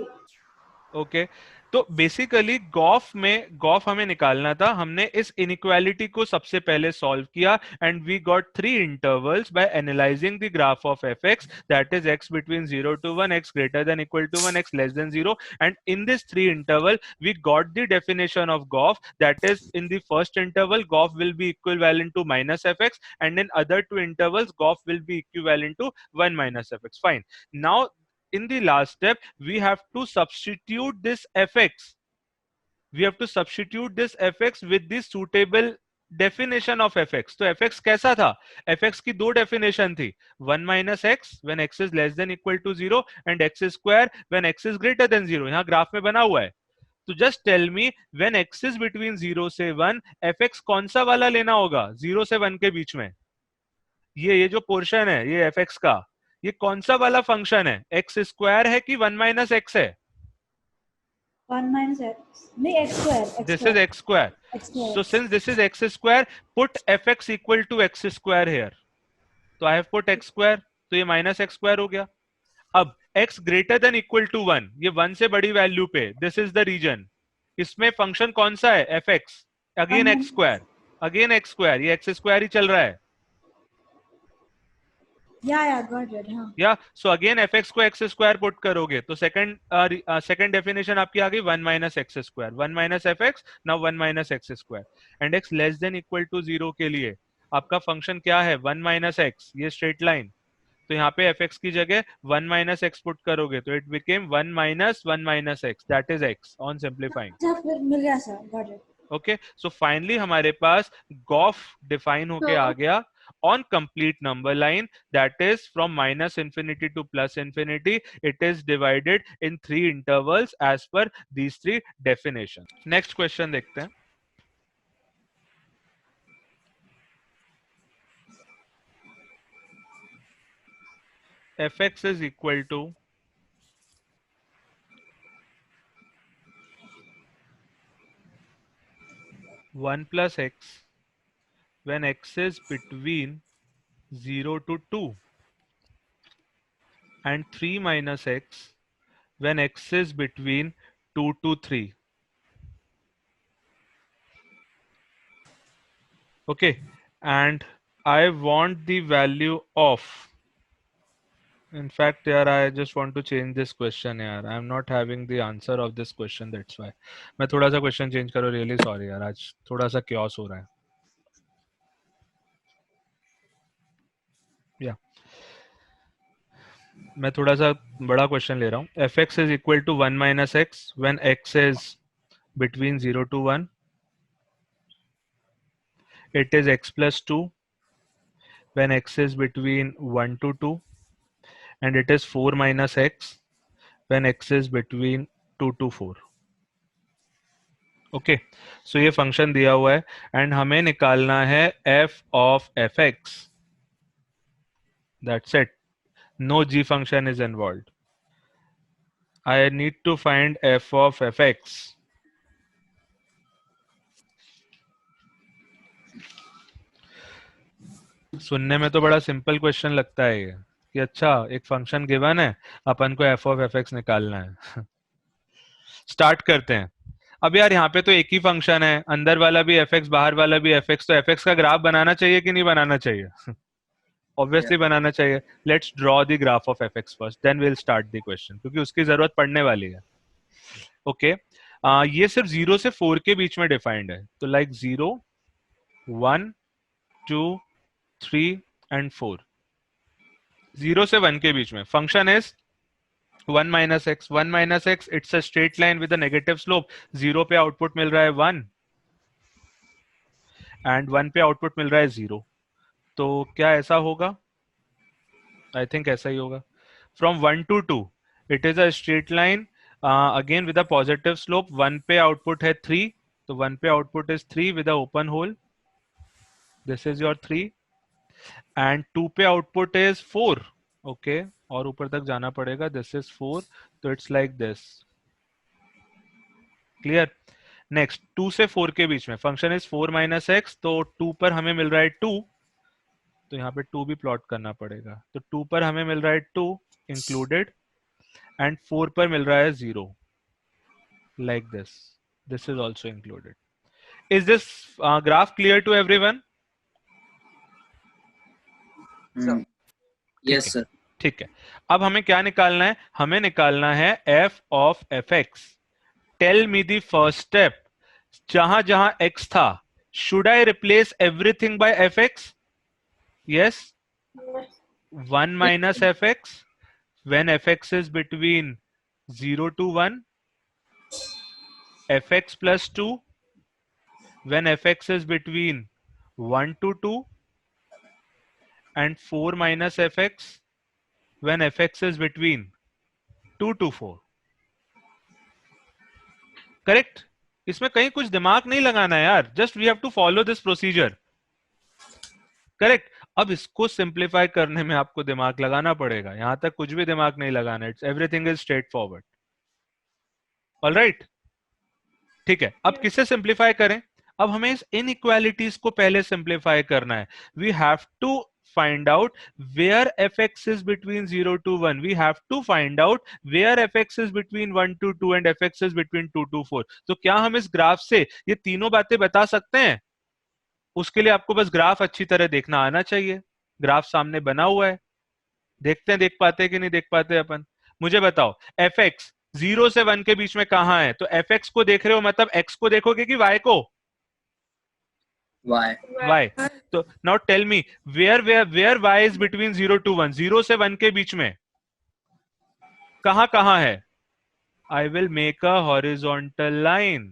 ओके। तो बेसिकली गॉफ हमें निकालना था, हमने इस इनइक्वालिटी को सबसे पहले सॉल्व किया and we got 3 intervals by analysing the graph of fx, that is x between 0 to 1, x greater than equal to 1, x less than 0, and in this 3 interval we got the definition of goff, that is in the first interval goff will be equivalent to minus fx, and in other 2 intervals goff will be equivalent to 1 minus fx. Fine. Now in the last step we have to substitute this fx, with the suitable definition of fx. तो fx कैसा था? fx की दो definition थी, 1 minus x when x is less than equal to 0 and x square when x is greater than 0. यहाँ graph में बना हुआ है. तो just tell me when x is between 0 से 1 fx कौन सा वाला लेना होगा 0 से 1 के बीच में? ये जो पोर्शन है ये fx का, ये कौन सा वाला फंक्शन है? एक्स स्क्वायर है कि 1 माइनस एक्स है? 1 minus x. नहीं, x square. This is x square. So since this is x square, put fx equal to x square here. तो I have put x square, तो ये minus x square हो गया. अब x greater than equal to 1, ये 1 से बड़ी value पे, this is the region. इसमें फंक्शन कौन सा है? fx. Again x square. Again x square. ये x square ही चल रहा है. Yeah, got it. हाँ. या सो अगेन fx को x स्क्वायर पुट करोगे तो सेकंड डेफिनेशन आपकी आ गई 1 minus x square, 1 minus fx, now 1 minus x square, and x less than equal to 0 के लिए आपका फंक्शन क्या है? 1 माइनस एक्स, ये स्ट्रेट लाइन. तो यहाँ पे fx की जगह 1 माइनस एक्स पुट करोगे तो it became 1 minus x, that is x on simplifying. अच्छा, फिर मिल गया sir, got it. Okay, so finally हमारे पास गॉफ डिफाइन होके आ गया on complete number line, that is from minus infinity to plus infinity. It is divided in 3 intervals as per these 3 definitions. Next question देखते हैं. fx is equal to 1 plus x when x is between 0 to 2 and 3 minus x when x is between 2 to 3. Okay, and I want the value of, in fact yaar I just want to change this question yaar, I am not having the answer of this question, that's why मैं थोड़ा सा question change करो. Really sorry यार, आज थोड़ा सा chaos हो रहा है. या मैं थोड़ा सा बड़ा क्वेश्चन ले रहा हूँ. fx is equal to 1 minus x when x is between 0 to 1. It is x plus 2 when x is between 1 to 2, and it is 4 minus x when x is between 2 to 4. Okay, सो ये function दिया हुआ है and हमें निकालना है f of fx. That's it. No g function is involved. I need to find f of fx. सुनने में तो बड़ा सिंपल क्वेश्चन लगता है ये कि अच्छा एक फंक्शन गिवन है, अपन को f of fx निकालना है. स्टार्ट करते हैं. अब यार यहाँ पे तो एक ही फंक्शन है, अंदर वाला भी fx बाहर वाला भी fx, तो fx का ग्राफ बनाना चाहिए कि नहीं बनाना चाहिए? ऑब्वियसली बनाना चाहिए. Let's draw the graph of fx first, then will start the question, क्योंकि उसकी जरूरत पड़ने वाली है. ओके, ये सिर्फ 0 से 4 के बीच में डिफाइंड है, तो लाइक 0 1 2 3 एंड 4. 0 से 1 के बीच में function is 1 minus x. 1 minus x, it's a straight line with a negative slope. 0 पे आउटपुट मिल रहा है 1 एंड 1 पे आउटपुट मिल रहा है 0. तो क्या ऐसा होगा? आई थिंक ऐसा ही होगा. From 1 to 2 it is a straight line again with a positive slope. 1 पे आउटपुट है 3, तो 1 पे output is 3 with a open hole. This is your 3 and 2 पे आउटपुट इज 4. ओके, और ऊपर तक जाना पड़ेगा. दिस इज 4, तो it's like this. Clear? Next 2 से 4 के बीच में फंक्शन इज 4 minus x, तो 2 पर हमें मिल रहा है 2, तो यहाँ पे 2 भी प्लॉट करना पड़ेगा. तो 2 पर हमें मिल रहा है 2 इंक्लूडेड, एंड 4 पर मिल रहा है 0. like this. This is also included. Is this graph clear to everyone? Yes sir. ठीक है. अब हमें क्या निकालना है? हमें निकालना है f of fx. Tell me the first step. जहां जहां x था, should I replace everything by fx? Yes. Yes. 1 minus fx when fx is between 0 to 1, fx plus 2 when fx is between 1 to 2, and 4 minus fx when fx is between 2 to 4. Correct. इसमें कहीं कुछ दिमाग नहीं लगाना है यार. Just we have to follow this procedure. Correct. अब इसको सिंप्लीफाई करने में आपको दिमाग लगाना पड़ेगा. यहां तक कुछ भी दिमाग नहीं लगाना. It's everything is straight forward. Alright. ठीक है. अब किसे सिंप्लीफाई करें? अब हमें इस इनइक्वालिटीज को पहले सिंप्लीफाई करना है. We have to find out where fx is between 0 to 1. We have to find out where fx is between 1 to 2 and fx is between 2 to 4. तो क्या हम इस ग्राफ से ये तीनों बातें बता सकते हैं? उसके लिए आपको बस ग्राफ अच्छी तरह देखना आना चाहिए. ग्राफ सामने बना हुआ है. देखते हैं देख पाते कि नहीं देख पाते अपन. मुझे बताओ fx 0 से 1 के बीच में कहां है? तो fx को देख रहे हो मतलब x को देखोगे कि y को? y. तो now tell me where y is between 0 to 1. 0 से 1 के बीच में कहां कहां है? I will make a horizontal line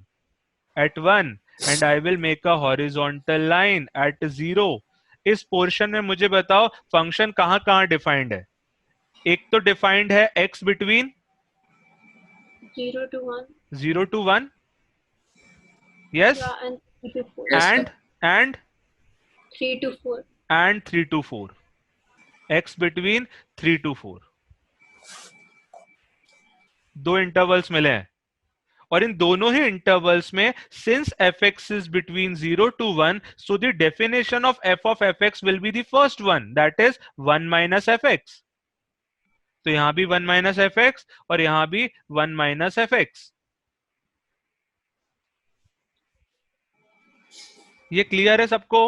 at 1 and I will make a horizontal line at 0. इस पोर्शन में मुझे बताओ फंक्शन कहां कहां डिफाइंड है? एक तो डिफाइंड है x between 0 to 1. 0 to 1. Yes. Yeah, and 3 to 4. And 3 to 4. and 3 to 4. x between 3 to 4. दो इंटरवल्स मिले हैं और इन दोनों ही इंटरवल्स में since fx is between 0 to 1, so the definition of f of fx will be the first one, that is 1 minus fx. तो यहां भी 1 minus fx और यहां भी 1 minus fx. ये क्लियर है सबको?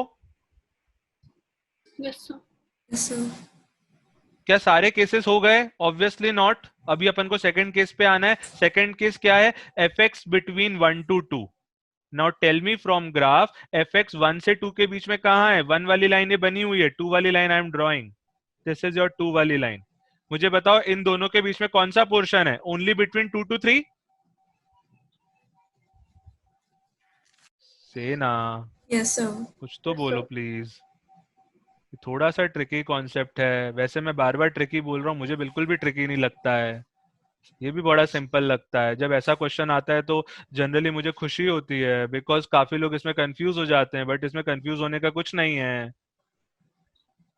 Yes, sir. Yes, sir. क्या सारे केसेस हो गए? Obviously not. अभी अपन को सेकंड केस पे आना है. सेकंड केस क्या है? fx between 1 to 2. Now tell me from graph fx 1 से 2 के बीच में कहां है? 1 वाली लाइन ये बनी हुई है. 2 वाली line I am drawing. This is your 2 वाली लाइन. मुझे बताओ इन दोनों के बीच में कौन सा पोर्शन है? Only between 2 to 3. से ना Yes, sir. कुछ तो बोलो प्लीज. थोड़ा सा ट्रिकी कॉन्सेप्ट है. वैसे मैं बार बार ट्रिकी बोल रहा हूँ. मुझे बिल्कुल भी ट्रिकी नहीं लगता है. ये भी बड़ा सिंपल लगता है. जब ऐसा क्वेश्चन आता है तो जनरली मुझे खुशी होती है बिकॉज काफी लोग इसमें कंफ्यूज हो जाते हैं. बट इसमें कंफ्यूज होने का कुछ नहीं है.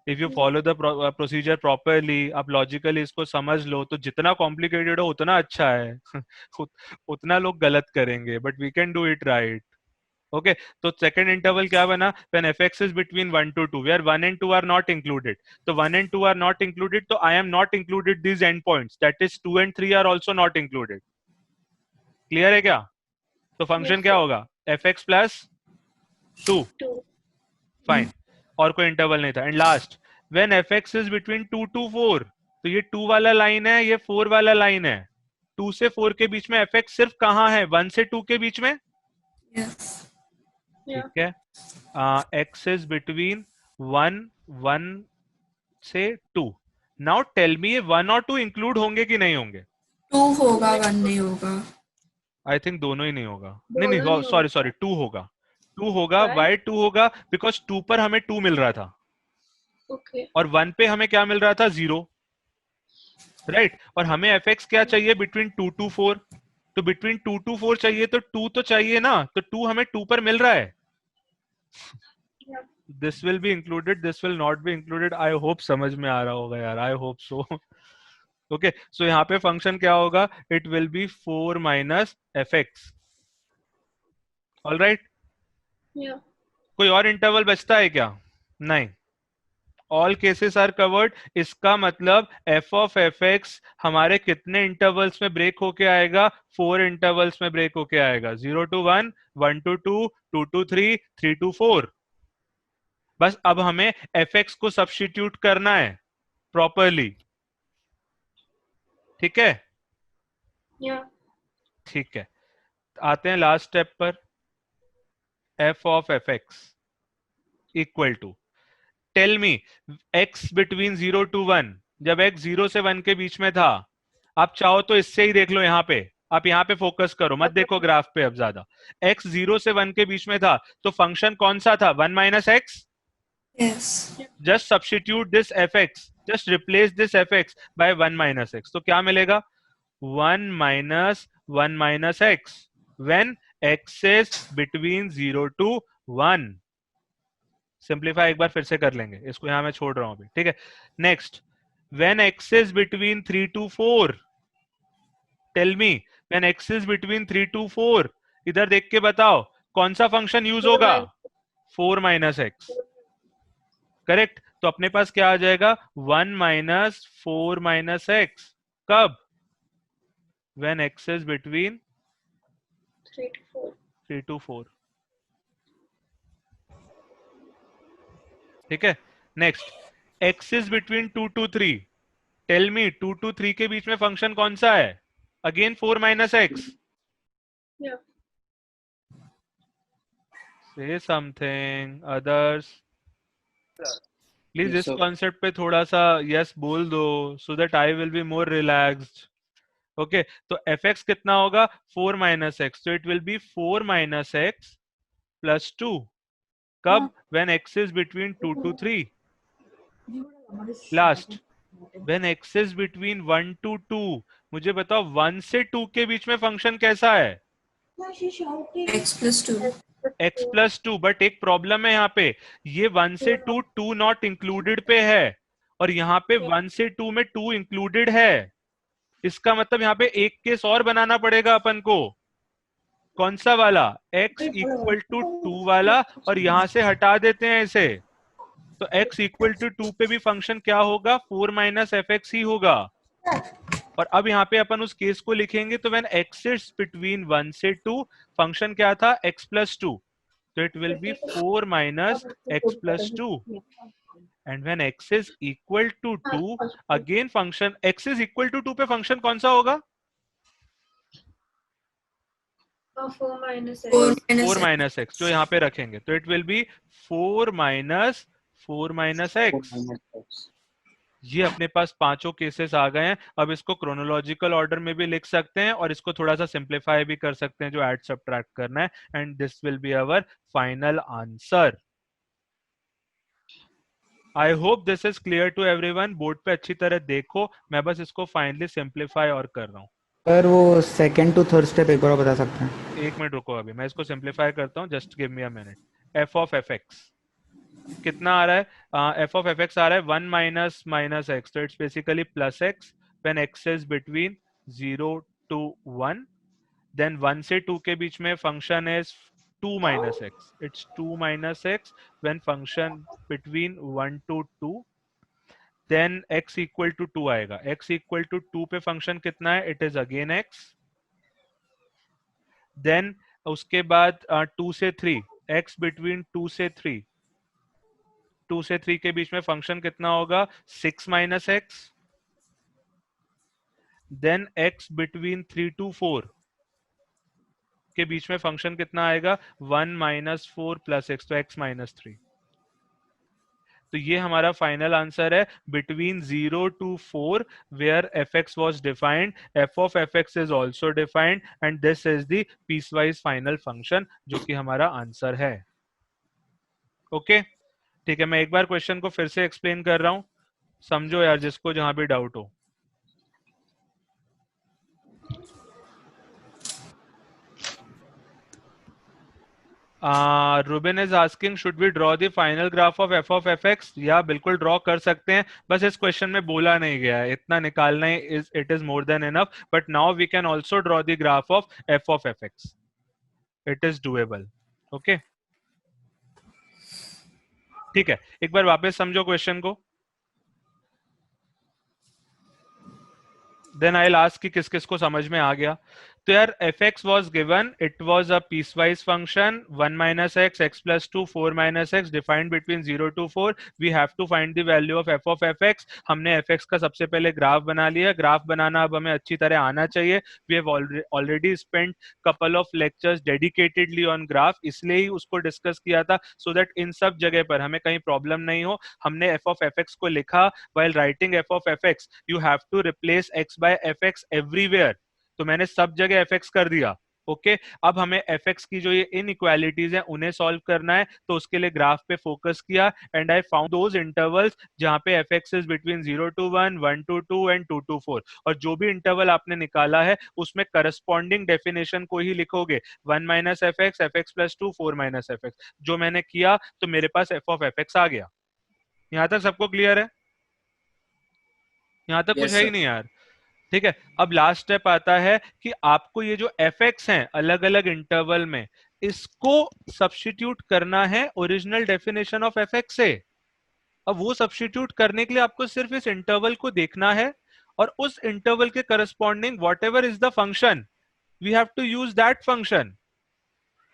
If you follow the procedure properly, आप लॉजिकली इसको समझ लो तो जितना कॉम्प्लिकेटेड हो उतना अच्छा है. उतना लोग गलत करेंगे but we can do it right. Okay. तो सेकंड इंटरवल क्या बना? When fx is between 1 to 2 where 1 and 2 are not included. तो 1 and 2 are not included तो I am not included these endpoints, that is 2 and 3 are also not included. Clear है क्या? तो function Yes, क्या sir. होगा? fx plus 2. 2. Fine. और कोई interval नहीं था. And last when fx is between 2 to 4. तो ये 2 वाला लाइन है, ये 4 वाला लाइन है. 2 से 4 के बीच में fx सिर्फ कहां है? 1 से 2 के बीच में. Yes. Yeah. ठीक है. x is between 1 से 2. नाउ टेल मी ये 1 और 2 इंक्लूड होंगे कि नहीं होंगे? 2 होगा, 1 नहीं होगा. आई थिंक दोनों ही नहीं होगा. दोनों नहीं नहीं सॉरी 2 होगा. 2 होगा. Why? वाई 2 होगा? बिकॉज 2 पर हमें 2 मिल रहा था Okay. और 1 पे हमें क्या मिल रहा था? 0. राइट. और हमें fx क्या चाहिए? Between 2 to 4. तो बिटवीन 2 to 4 चाहिए तो 2 तो चाहिए ना. तो 2 हमें 2 पर मिल रहा है. Yeah. This will be included, this will not be included. I hope समझ में आ रहा होगा यार. I hope so. ओके. सो यहाँ पे फंक्शन क्या होगा? It will be 4 minus fx. Alright. Yeah. कोई और इंटरवल बचता है क्या? नहीं. All cases are covered. इसका मतलब एफ ऑफ एफ एक्स हमारे कितने इंटरवल्स में ब्रेक होके आएगा? 4 इंटरवल्स में ब्रेक होके आएगा। 0 to 1, 1 to 2, 2 to 3, 3 to 4। बस अब हमें एफ एक्स को सब्स्टिट्यूट करना है प्रॉपरली। ठीक है, Yeah. ठीक है। आते हैं लास्ट स्टेप पर। F of F x equal to, tell me x between 0 to 1, जब x 0 से 1 के बीच में था। आप चाहो तो इससे ही देख लो, यहाँ पे आप यहाँ पे फोकस करो, मत देखो ग्राफ पे अब ज्यादा। x 0 से 1 के बीच में था तो फंक्शन कौन सा था? 1 minus x. Yes. Just substitute this f x, just replace this f x by 1 minus x. तो क्या मिलेगा? 1 minus 1 minus x when x is between 0 to 1। Simplify एक बार फिर से कर लेंगे, इसको यहां मैं छोड़ रहा हूं अभी। ठीक है, next, when x is between 3 to 4। Tell me when x is between 3 to 4, इधर देख के बताओ कौन सा फंक्शन यूज होगा? 4 माइनस एक्स। करेक्ट। तो अपने पास क्या आ जाएगा? 1 माइनस 4 माइनस एक्स। कब? When x is between 3 to 4. 3 to 4। ठीक है, next, x is between 2 to 3। Tell me 2 to 3 के बीच में फंक्शन कौन सा है? Again 4 minus x. Yeah. से समथिंग अदर्स, प्लीज Yes, इस sir. कॉन्सेप्ट पे थोड़ा सा यस बोल दो, so that I will be more relaxed. Okay, तो एफ एक्स कितना होगा? 4 माइनस एक्स, तो it will be 4 minus x plus 2। कब? When x is between 2 to 3। Last, when x is between 1 to 2। मुझे बताओ 1 से 2 के बीच में फंक्शन कैसा है? X plus 2. x plus 2। But एक प्रॉब्लम है यहाँ पे, ये 1 से 2 2 नॉट इंक्लूडेड पे है, और यहाँ पे 1 से 2 में 2 इंक्लूडेड है। इसका मतलब यहाँ पे एक केस और बनाना पड़ेगा अपन को। कौन सा वाला? x इक्वल टू 2 वाला, और यहां से हटा देते हैं इसे। तो x इक्वल टू 2 पे भी फंक्शन क्या होगा? 4 माइनस एफ एक्स ही होगा। और अब यहाँ पे अपन उस केस को लिखेंगे, तो व्हेन x इज बिटवीन 1 से 2, फंक्शन क्या था? x plus 2। तो it will be 4 minus x plus 2। And when x is equal to 2, again function x is equal to 2 पे फंक्शन कौन सा होगा? 4 minus 4 x. minus 4 X. Minus x, जो यहाँ पे रखेंगे, तो it will be 4 minus 4 minus x. ये अपने पास पांचों केसेस आ गए हैं। अब इसको क्रोनोलॉजिकल ऑर्डर में भी लिख सकते हैं, और इसको थोड़ा सा सिंप्लीफाई भी कर सकते हैं जो ऐड सब्ट्रैक्ट करना है, and this will be our final answer. I hope this is clear to everyone. Board पे अच्छी तरह देखो, मैं बस इसको फाइनली सिंप्लीफाई और कर रहा हूँ। सर वो सेकंड टू थर्ड स्टेप एक बार बता सकते हैं? एक मिनट रुको, अभी मैं इसको सिंप्लीफाई करता हूँ, just give me a minute. F of F x कितना आ रहा है? एफ ऑफ एफ एक्स आ रहा है 1 माइनस माइनस एक्स, तो it's basically plus x when x is between 0 to 1। Then 1 से 2 के बीच में function is 2 minus x, it's 2 minus x when function between 1 to 2। Then x equal to 2 आएगा। x equal to 2 पे function कितना है? It is again x। Then उसके बाद 2 से 3, x बिटवीन 2 से 3, 2 से 3 के बीच में फंक्शन कितना होगा? 6 minus x. Then x between 3 to 4 के बीच में फंक्शन कितना आएगा? 1 माइनस 4 प्लस एक्स, तो x माइनस 3। तो ये हमारा फाइनल आंसर है between 0 to 4 where f x was defined, f of F x is also defined, and this is the piecewise final function, जो कि हमारा आंसर है। ओके, ठीक है, मैं एक बार क्वेश्चन को फिर से एक्सप्लेन कर रहा हूं, समझो यार जिसको जहां भी डाउट हो। Ruben is asking, should we draw the final graph of f of fx? या बिल्कुल ड्रॉ कर सकते हैं, बस इस क्वेश्चन में बोला नहीं गया है, इतना निकालना ही it is more than enough, but now we can also draw the graph of f of fx. It is doable. Okay. ठीक है, एक बार वापस समझो क्वेश्चन को, देन आई लास्ट कि किस किस को समझ में आ गया। तो यार fx was given, it was a piecewise function 1 minus x, x plus 2, 4 minus x defined between 0 to 4. We have to find the value of f of fx. हमने fx का सबसे पहले ग्राफ बना लिया, ग्राफ बनाना अब हमें अच्छी तरह आना चाहिए। We have already spent couple of lectures dedicatedly on graph, इसलिए ही उसको डिस्कस किया था, so that इन सब जगह पर हमें कहीं प्रॉब्लम नहीं हो। हमने f of fx को लिखा, while writing f of fx you have to replace x by fx everywhere, तो मैंने सब जगह fx कर दिया। ओके अब हमें fx की जो ये इनइक्वालिटीज है उन्हें सॉल्व करना है, तो उसके लिए ग्राफ पे फोकस किया and I found those intervals जहां पे fx is between 0 to 1, 1 to 2 and 2 to 4, और जो भी इंटरवल आपने निकाला है उसमें करस्पॉन्डिंग डेफिनेशन को ही लिखोगे, 1 minus fx, fx plus 2, 4 minus fx, जो मैंने किया तो मेरे पास f of fx आ गया। यहां तक सबको क्लियर है? यहां तक कुछ Yes, है ही sir. नहीं यार। ठीक है, अब लास्ट स्टेप आता है कि आपको ये जो fx हैं अलग अलग इंटरवल में, इसको सब्स्टिट्यूट करना है ओरिजिनल डेफिनेशन ऑफ fx से। अब वो सब्स्टिट्यूट करने के लिए आपको सिर्फ इस इंटरवल को देखना है और उस इंटरवल के corresponding whatever is the function, we have to use that function.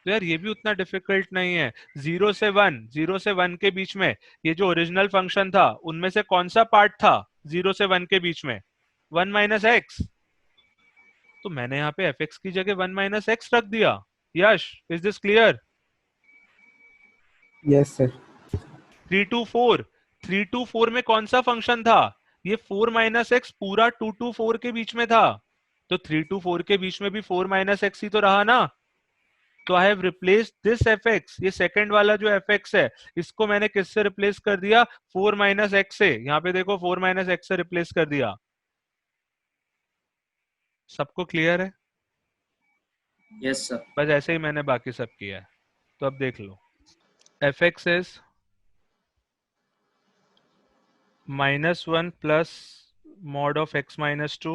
तो यार ये भी उतना डिफिकल्ट नहीं है। 0 से 1, 0 से 1 के बीच में ये जो ओरिजिनल फंक्शन था उनमें से कौन सा पार्ट था 0 से 1 के बीच में? 1 माइनस एक्स। तो मैंने यहाँ पे fx की जगह 1 माइनस एक्स रख दिया। Yes, is this clear? Yes sir. 3 to 4, 3 to 4 में कौन सा फंक्शन था? ये 4 माइनस एक्स पूरा 2 to 4 के बीच में था, तो 3 to 4 के बीच में भी 4 माइनस एक्स ही तो रहा ना। तो I have replaced this fx, ये सेकंड वाला जो fx है इसको मैंने किससे रिप्लेस कर दिया? 4 माइनस एक्स से। यहाँ पे देखो 4 माइनस एक्स से रिप्लेस कर दिया। सबको क्लियर है? Yes, sir. बस ऐसे ही मैंने बाकी सब किया है। तो अब देख लो, fx is -1 plus mod of x minus 2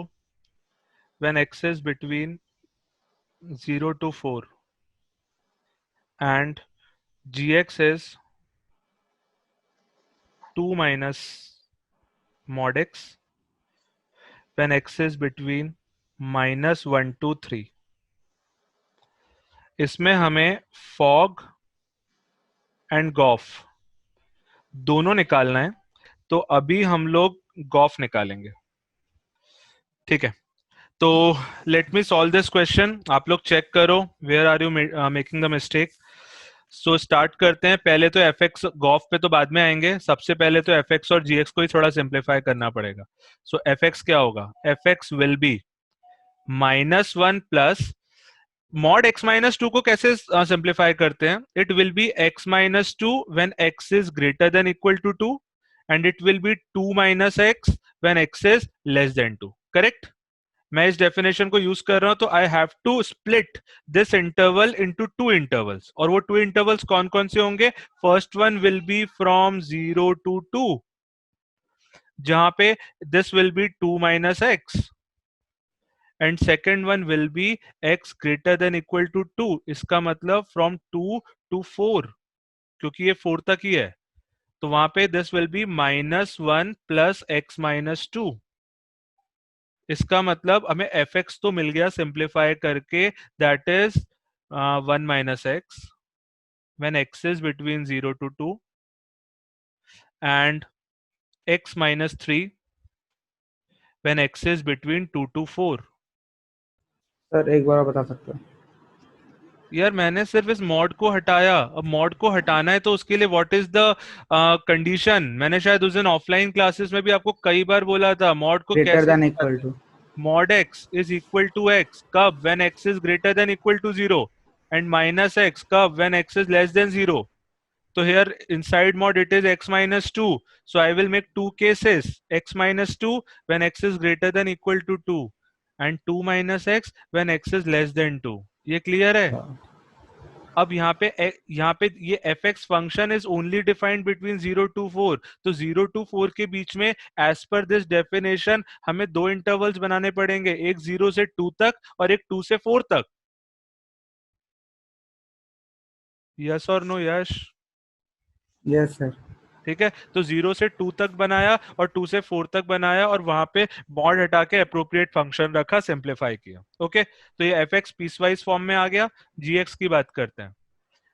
when x is between 0 to 4, and gx is 2 minus mod x when x is between -1 to 3। इसमें हमें फॉग एंड गॉफ दोनों निकालना है, तो अभी हम लोग गॉफ निकालेंगे। ठीक है, तो let me solve this question. आप लोग चेक करो where are you making the mistake. So start करते हैं। पहले तो fx गॉफ पे तो बाद में आएंगे, सबसे पहले तो fx और gx को ही थोड़ा सिंप्लीफाई करना पड़ेगा। सो fx क्या होगा? fx will be -1 plus mod x minus 2 को कैसे सिंप्लीफाई करते हैं? It will be x minus 2 when x is greater than equal to 2 and it will be 2 minus x when x is less than 2। Correct? मैं इस definition को use कर रहा हूं, तो I have to split this interval into 2 intervals, और वो 2 intervals कौन कौन से होंगे? First one will be from 0 to 2, जहां पे this will be 2 minus x, and second one will be x greater than equal to 2, इसका मतलब फ्रॉम 2 to 4, क्योंकि ये 4 तक ही है, तो वहां पे this will be -1 plus x minus 2। इसका मतलब हमें fx तो मिल गया सिंप्लीफाई करके, that is 1 minus x when x is between 0 to 2 and x minus 3 when x is between 2 to 4। Sir एक बार बता सकते हो? यार मैंने सिर्फ इस मॉड को हटाया, अब मॉड को हटाना है तो उसके लिए व्हाट इज द कंडीशन? मैंने शायद उस दिन ऑफलाइन क्लासेस में भी आपको कई बार बोला था मॉड को ग्रेटर कैसे than equal to. mod x is equal to x कब? when x is greater than equal to 0, and minus x कब? when x is less than 0। तो here inside mod it is x minus 2, so I will make two cases, x minus 2 when x is greater than equal to 2 and 2 minus x when x is less than 2। ये clear है? अब यहाँ पे ये fx function is only defined between 0 to 4, तो 0 to 4 के बीच में एज पर दिस डेफिनेशन हमें 2 इंटरवल्स बनाने पड़ेंगे, एक 0 से 2 तक और एक 2 से 4 तक। यस और नो यश? Yes sir. ठीक है, तो 0 से 2 तक बनाया और 2 से 4 तक बनाया और वहां पे मॉड हटा के अप्रोप्रिएट फंक्शन रखा, सिंप्लीफाई किया। ओके, तो ये एफ एक्स पीसवाइज फॉर्म में आ गया। जी एक्स की बात करते हैं।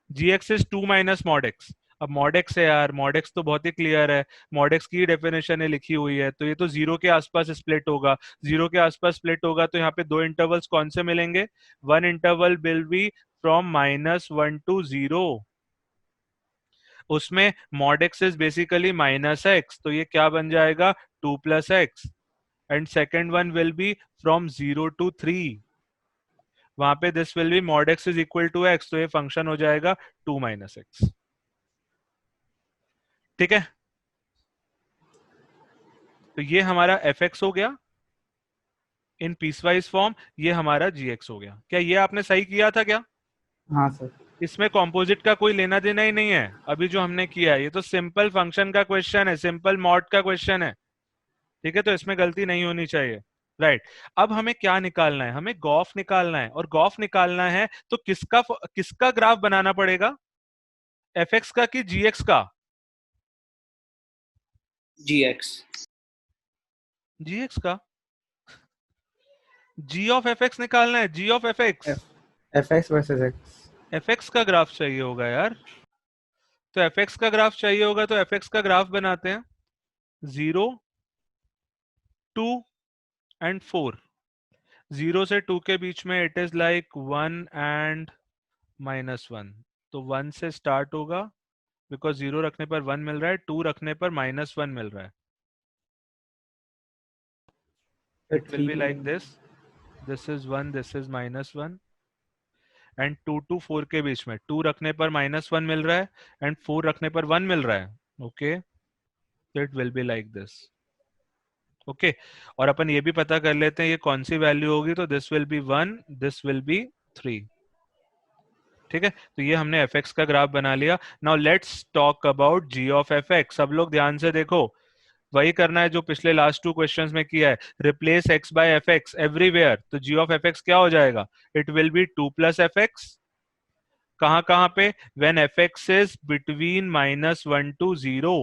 G x is 2 minus mod x. अब मॉड एक्स है यार, मॉड एक्स तो बहुत ही क्लियर है, मॉड एक्स की डेफिनेशन है लिखी हुई है, तो ये तो 0 के आसपास स्प्लिट होगा। 0 के आसपास स्प्लिट होगा तो यहाँ पे दो इंटरवल्स कौन से मिलेंगे? One interval will be from -1 to 0, उसमें mod x is basically -x, तो ये क्या बन जाएगा? 2 + x। And second one will be from 0 to 3, वहां पे this will be mod x is equal to x, तो ये फंक्शन हो जाएगा 2 - x। ठीक है, तो ये हमारा एफ एक्स हो गया इन पीसवाइज फॉर्म, ये हमारा जी एक्स हो गया। क्या ये आपने सही किया था क्या? हाँ सर। इसमें कॉम्पोजिट का कोई लेना देना ही नहीं है अभी जो हमने किया है, ये तो सिंपल फंक्शन का क्वेश्चन है, सिंपल मॉड का क्वेश्चन है। ठीक है, तो इसमें गलती नहीं होनी चाहिए। राइट, अब हमें क्या निकालना है? हमें गॉफ निकालना है, और गॉफ निकालना है तो किसका ग्राफ बनाना पड़ेगा? एफ एक्स का कि जी एक्स का? GX। जी एक्स का। जी ऑफ एफ एक्स निकालना है, g of F x. F x versus x. F x का ग्राफ चाहिए होगा यार, तो एफ एक्स का ग्राफ चाहिए होगा, तो एफ एक्स का ग्राफ बनाते हैं। 0, 2 एंड 4। 0 से 2 के बीच में इट इज लाइक 1 एंड -1, तो 1 से स्टार्ट होगा, बिकॉज 0 रखने पर 1 मिल रहा है, 2 रखने पर -1 मिल रहा है। It will be like this is 1, this is -1, and 2 to 4 के बीच में 2 रखने पर -1 मिल रहा है एंड 4 रखने पर 1 मिल रहा है। Okay, it will be like this. Okay, और अपन ये भी पता कर लेते हैं ये कौन सी वैल्यू होगी, तो this will be 1, this will B 3। ठीक है, तो ये हमने एफ एक्स का ग्राफ बना लिया। Now let's talk about g of F x. सब लोग ध्यान से देखो, वही करना है जो पिछले लास्ट 2 क्वेश्चंस में किया है, replace x by f x everywhere. तो जी ऑफ एफ एक्स क्या हो जाएगा? It will be 2 + fx। कहां कहां पे? When F x is between -1 to 0,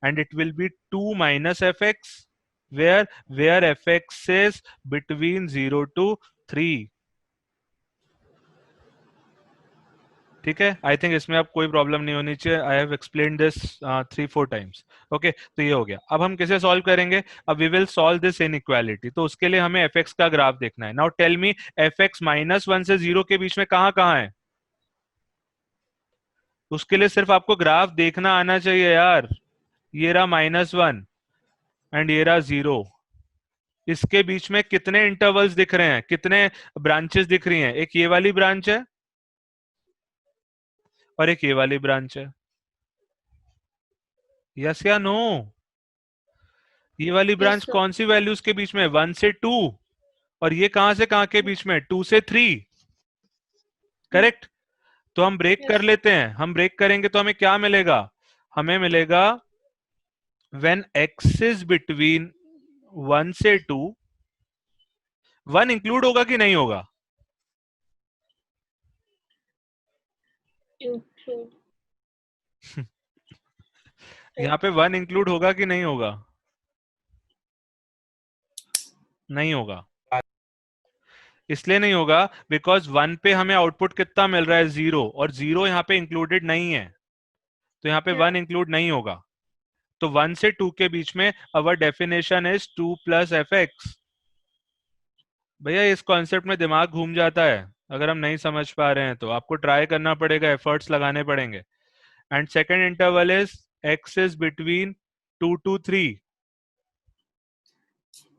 and it will be 2 - fx where f x is between 0 to 3। ठीक है, I think इसमें अब कोई प्रॉब्लम नहीं होनी चाहिए। I have explain this 3-4 times. Okay, तो ये हो गया। अब हम किसे सॉल्व करेंगे? अब we will solve this inequality, तो उसके लिए हमें एफ एक्स का ग्राफ देखना है। Now tell me, f x -1 से 0 के बीच में कहां कहां है? उसके लिए सिर्फ आपको ग्राफ देखना आना चाहिए यार। ये रहा -1 एंड ये रहा 0। इसके बीच में कितने इंटरवल्स दिख रहे हैं, कितने ब्रांचेस दिख रही हैं? एक ये वाली ब्रांच है और एक ये वाली ब्रांच है। यस या नो? ये वाली ब्रांच sir. कौन सी वैल्यूज के बीच में? 1 से 2। और ये कहां से कहां के बीच में? 2 से 3। करेक्ट, तो हम ब्रेक कर Yes. लेते हैं। हम ब्रेक करेंगे तो हमें क्या मिलेगा? हमें मिलेगा व्हेन x इज बिटवीन 1 से 2, 1 इंक्लूड होगा कि नहीं होगा? Include. यहाँ पे 1 इंक्लूड होगा कि नहीं होगा? नहीं होगा। इसलिए नहीं होगा बिकॉज 1 पे हमें आउटपुट कितना मिल रहा है? 0, और 0 यहाँ पे इंक्लूडेड नहीं है, तो यहाँ पे Yeah. 1 इंक्लूड नहीं होगा। तो 1 से 2 के बीच में अवर डेफिनेशन इज 2 + fx। भैया इस कॉन्सेप्ट में दिमाग घूम जाता है, अगर हम नहीं समझ पा रहे हैं तो आपको ट्राई करना पड़ेगा, एफर्ट्स लगाने पड़ेंगे। And second interval is x is between 2 to 3,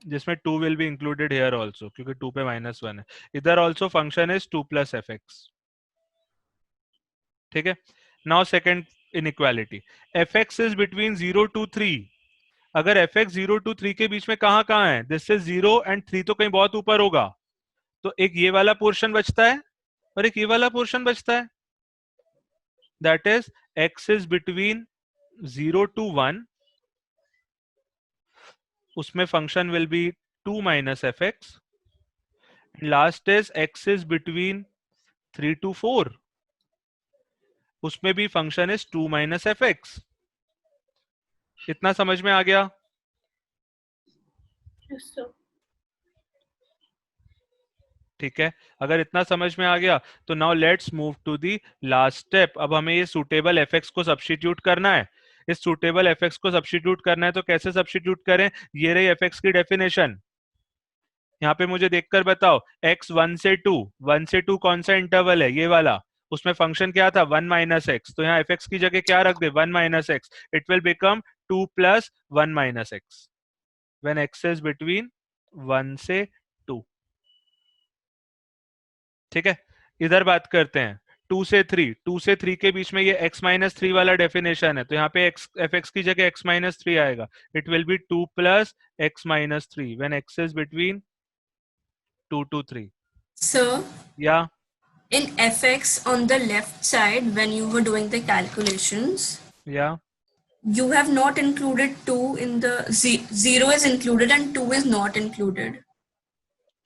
जिसमें 2 will be included here also, क्योंकि 2 पे -1 है। इधर आल्सो फंक्शन इज 2 + fx। ठीक है, now second inequality, fx is between 0 to 3। अगर fx 0 to 3 के बीच में कहां कहां है? दिस इज 0 एंड 3 तो कहीं बहुत ऊपर होगा, तो एक ये वाला पोर्शन बचता है और एक ये वाला पोर्शन बचता है। That is x is between 0 to 1, उसमें function will be 2 - fx। Last is x is between 3 to 4, उसमें भी फंक्शन इज 2 - fx। इतना समझ में आ गया? Yes, sir. ठीक है, अगर इतना समझ में आ गया तो now let's move to the last step. अब हमें ये सूटेबल एफएक्स को सब्स्टिट्यूट करना है. इस सूटेबल एफएक्स को सब्स्टिट्यूट करना है तो कैसे सब्स्टिट्यूट करें? ये रही एफएक्स की डेफिनेशन. यहाँ पे मुझे देखकर बताओ, x 1 से 2, 1 से 2 कौन सा इंटरवल है? ये वाला. उसमें फंक्शन क्या था? 1 माइनस एक्स. तो यहाँ fx की जगह क्या रख दे? 1 minus x. It will become 2 plus 1 minus x when x is between 1 से 2. ठीक है, इधर बात करते हैं 2 से 3. 2 से 3 के बीच में ये x माइनस 3 वाला डेफिनेशन है, तो यहाँ पे x fx की जगह x माइनस 3 आएगा. It will be 2 plus x minus 3 when x is between 2 to 3. Sir, Yeah. in fx on the left side, when you were doing the calculations, Yeah. you have not included 2 in the 0 is included and 2 is not included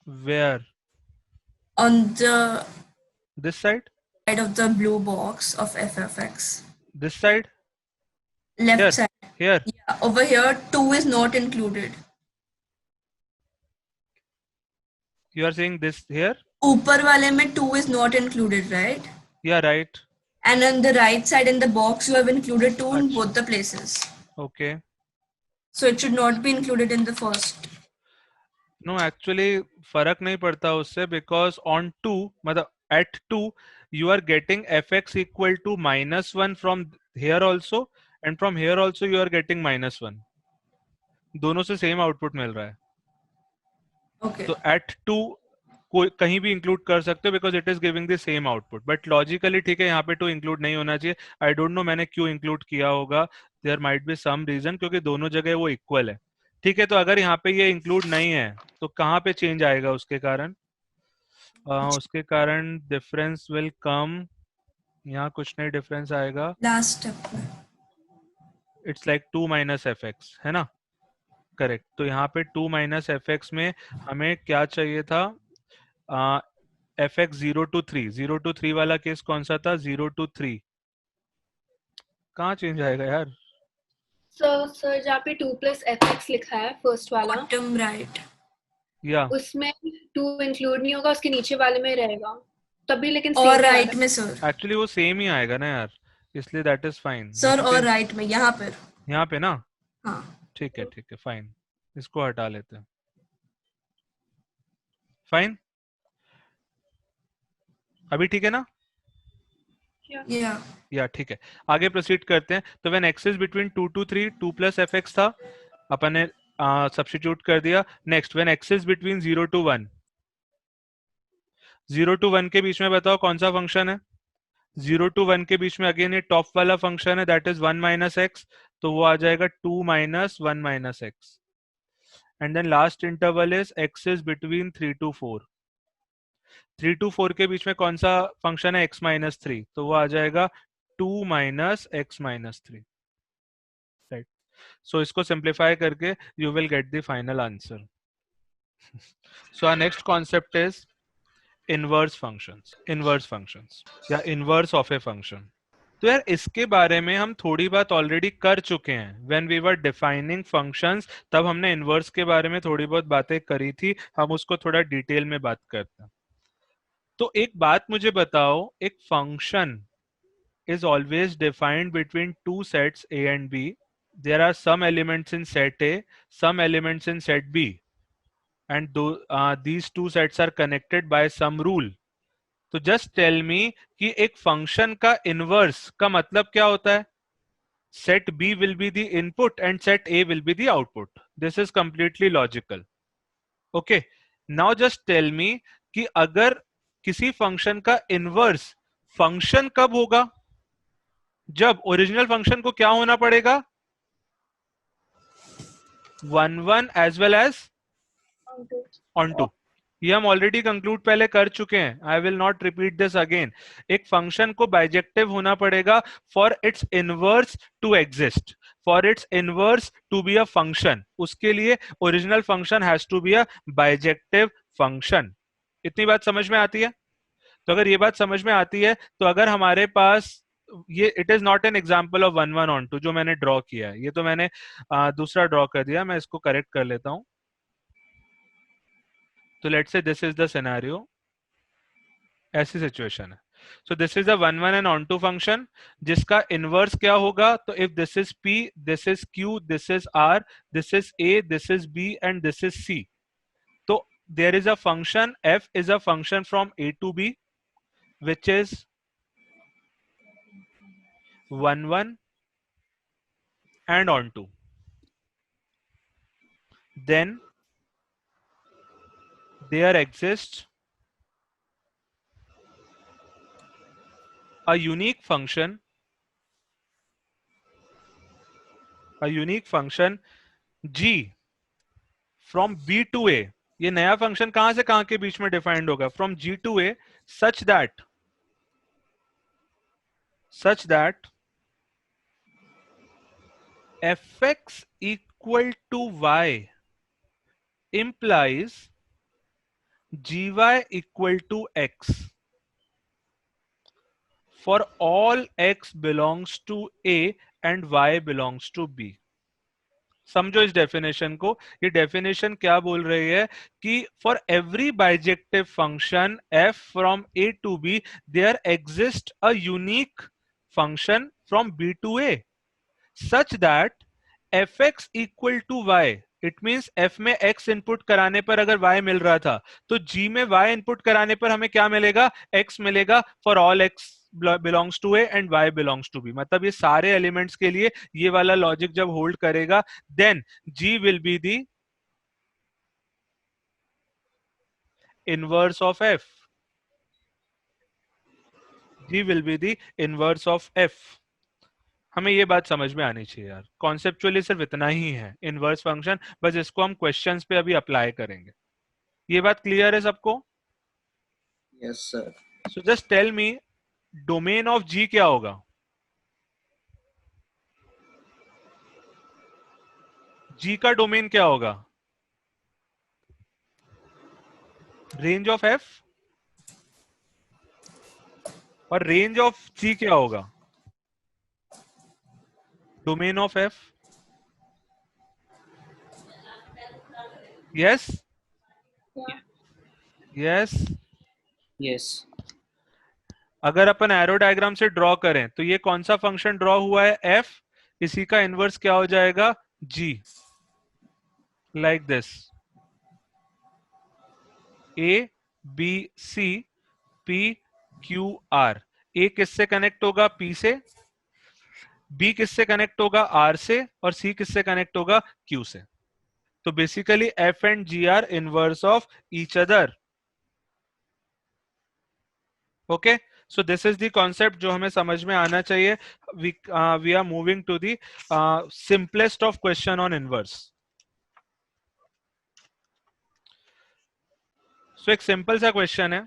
Where? on the This side? side of the blue box of ffx. This side? Left Here. side. Here. Yeah, over here 2 is not included. You are saying this here? ऊपर वाले में 2 is not included, right? Yeah, right. And on the right side in the box you have included 2 in both the places. Okay. So it should not be included in the first. No, actually फर्क नहीं पड़ता उससे, because on 2 मतलब at 2 you are getting fx equal to -1 from here also and from here also you are getting -1. दोनों से same output मिल रहा है. Okay. तो at 2 कोई कहीं भी इंक्लूड कर सकते हो because it is giving the same output. But logically ठीक है, यहाँ पे 2 इंक्लूड नहीं होना चाहिए. आई डोंट नो मैंने क्यों इंक्लूड किया होगा. There might be some reason, क्योंकि दोनों जगह वो इक्वल है. ठीक है, तो अगर यहाँ पे ये इंक्लूड नहीं है तो कहाँ पे चेंज आएगा? उसके कारण डिफरेंस विल कम. यहाँ कुछ नहीं डिफरेंस आएगा. Last step. It's like 2 minus F x, है ना? करेक्ट. तो यहाँ पे 2 माइनस एफ एक्स में हमें क्या चाहिए था? F x 0 to 3. 0 to 3 वाला केस कौन सा था? 0 to 3. कहाँ चेंज आएगा यार? सर जहाँ पे 2 plus fx लिखा है फर्स्ट वाला, Bottom right. या उसमें 2 इंक्लूड नहीं होगा, उसके नीचे वाले में रहेगा तभी. लेकिन और same राइट है. में सर. एक्चुअली वो सेम ही आएगा ना यार, इसलिए दैट इज फाइन. सर और राइट में यहाँ पर. यहाँ पे ना. हाँ. ठीक है ठीक है, फाइन. इसको हटा लेते हैं. फाइन, अभी ठीक है ना? Yeah. या ठीक है, आगे प्रोसीड करते हैं. तो when x is between 2 to 3, 2 plus F x था, अपन ने सब्स्टिट्यूट कर दिया. Next when x is between 0 to 1. 0 to 1 के बीच में बताओ कौन सा फंक्शन है? 0 to 1 के बीच में अगेन ये टॉप वाला फंक्शन है, दैट इज 1 माइनस एक्स. तो वो आ जाएगा 2 minus 1 minus x. And then last interval is x is between 3 to 4. 3 to 4 के बीच में कौन सा फंक्शन है? x minus 3. तो वो आ जाएगा 2 minus x minus 3. Right. So इसको सिंप्लीफाई करके you will get the final answer. So our next concept is inverse functions. Inverse functions या इनवर्स ऑफ ए फंक्शन. तो यार इसके बारे में हम थोड़ी बात ऑलरेडी कर चुके हैं. When we were defining functions तब हमने इनवर्स के बारे में थोड़ी बहुत बातें करी थी. हम उसको थोड़ा डिटेल में बात करते हैं. तो एक बात मुझे बताओ, एक function is always defined between two sets A and B. There are some elements in set A, some elements in set B, and these two sets are connected by some rule. तो just tell me कि एक function का inverse का मतलब क्या होता है? Set B will be the input and set A will be the output. This is completely logical. Okay. Now just tell me कि अगर किसी फंक्शन का इनवर्स फंक्शन कब होगा? जब ओरिजिनल फंक्शन को क्या होना पड़ेगा? 1 1 एज वेल एज ऑन 2. ये हम ऑलरेडी कंक्लूड पहले कर चुके हैं. I will not repeat this again. एक फंक्शन को बाइजेक्टिव होना पड़ेगा for its inverse to exist, for its inverse to be a function. उसके लिए original function has to be a bijective function. इतनी बात समझ में आती है? तो अगर ये बात समझ में आती है तो अगर हमारे पास ये it is not an example of 1 1 on 2 जो मैंने ड्रॉ किया है, ये तो मैंने दूसरा ड्रॉ कर दिया, मैं इसको करेक्ट कर लेता हूं। तो let's say this is the scenario, ऐसी सिचुएशन है। सो this is a 1 1 and on 2 function जिसका इनवर्स क्या होगा, तो if this is p, this is q, this is r, this is a, this is b and this is c, तो there is a function f is a function from a to b which is 1 1 and on 2. Then there exists a unique function g from b to a. ये नया function कहां से कहां के बीच में defined होगा, from g to a, such that fx equal to y implies gy equal to x for all x belongs to a and y belongs to b. समझो इस डेफिनेशन को, ये डेफिनेशन क्या बोल रही है कि for every bijective function f from a to b there exist a unique function from b to a such that fx equal to y, it means f में x इनपुट कराने पर अगर y मिल रहा था तो g में y input कराने पर हमें क्या मिलेगा, x मिलेगा for all x belongs to a and y belongs to b. मतलब ये सारे एलिमेंट्स के लिए ये वाला लॉजिक जब होल्ड करेगा then g will be the inverse of f. g will be the inverse of f. हमें ये बात समझ में आनी चाहिए यार, कॉन्सेप्चुअली सिर्फ इतना ही है इनवर्स फंक्शन, बस इसको हम क्वेश्चंस पे अभी अप्लाई करेंगे। ये बात क्लियर है सबको? Yes sir. So just tell me domain of G क्या होगा? जी का डोमेन क्या होगा? रेंज ऑफ एफ, और रेंज ऑफ जी क्या होगा? Domain of F. Yes yes. Yes. अगर अपन एरो डायग्राम से ड्रॉ करें तो ये कौन सा फंक्शन ड्रॉ हुआ है, एफ, इसी का इनवर्स क्या हो जाएगा, G, like this, A B C P Q R. A किससे कनेक्ट होगा, पी से, बी किससे कनेक्ट होगा, आर से, और सी किससे कनेक्ट होगा, क्यू से। तो basically F and G are inverse of each other. Okay, so this is the concept जो हमें समझ में आना चाहिए। We are moving to the simplest of question on inverse. So एक सिंपल सा क्वेश्चन है,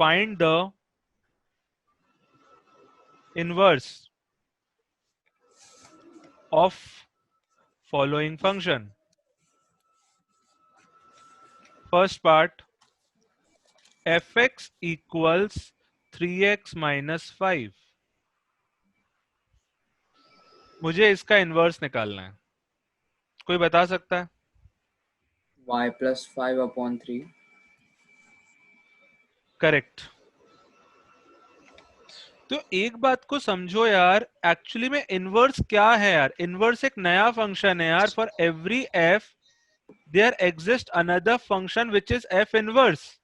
find the inverse of following function. First part, fx equals 3x minus 5. मुझे इसका इनवर्स निकालना है, कोई बता सकता है? y plus 5/3। करेक्ट। तो एक बात को समझो यार, एक्चुअली में इनवर्स क्या है यार, इनवर्स एक नया फंक्शन है यार। For every f there exist another function which is f inverse.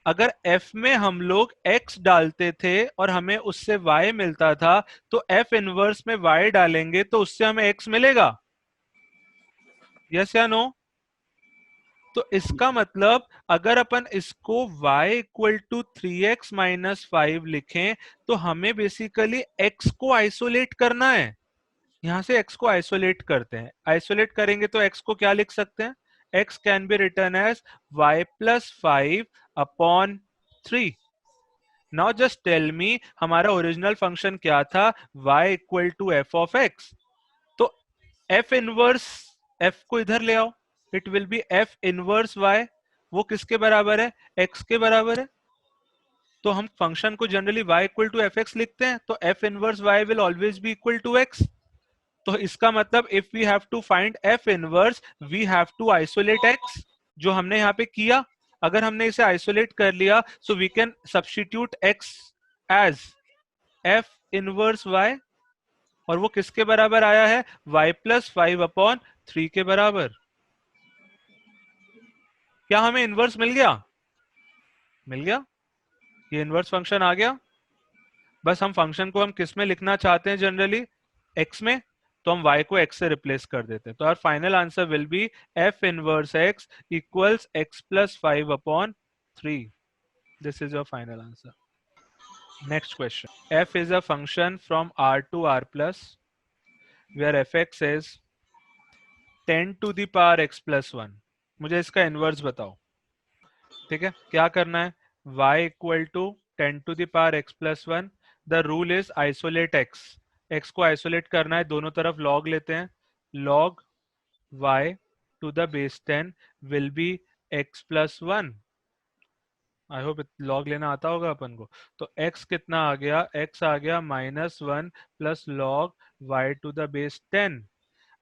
अगर f में हम लोग x डालते थे और हमें उससे y मिलता था, तो f इनवर्स में y डालेंगे तो उससे हमें x मिलेगा, यस या नो? तो इसका मतलब अगर अपन इसको y equal to 3x minus 5 लिखें तो हमें बेसिकली x को आइसोलेट करना है। यहां से x को आइसोलेट करते हैं, आइसोलेट करेंगे तो x को क्या लिख सकते हैं, x can be written as y plus 5/3। Now just tell me हमारा ओरिजिनल फंक्शन क्या था, y equal to f of x। तो f इनवर्स f को इधर ले आओ, it will be f inverse y, वो किसके बराबर है, x के बराबर है। तो हम फंक्शन को generally y equal to F X लिखते हैं, तो f inverse y will always be equal to x। तो इसका मतलब if we have to find f inverse we have to isolate x, जो हमने यहाँ पे किया। अगर हमने इसे आइसोलेट कर लिया so we can substitute x as f inverse y, और वो किसके बराबर आया है, y प्लस 5/3 के बराबर। क्या हमें इनवर्स मिल गया? मिल गया, ये इनवर्स फंक्शन आ गया। बस हम फंक्शन को हम किस में लिखना चाहते हैं जनरली, x में, तो हम y को x से रिप्लेस कर देते हैं। तो our final answer will be f inverse x equals x plus 5/3। This is your final answer. Next question, f is a function from r to r plus where fx is 10 to the power x plus 1। मुझे इसका inverse बताओ। ठीक है, क्या करना है, y equal to 10 to the power x plus 1। The rule is isolate x, x को isolate करना है, दोनों तरफ log लेते हैं। log y to the base 10 will be x plus 1। I hope log लेना आता होगा अपन को। तो x कितना आ गया, x आ गया -1 plus log y to the base 10।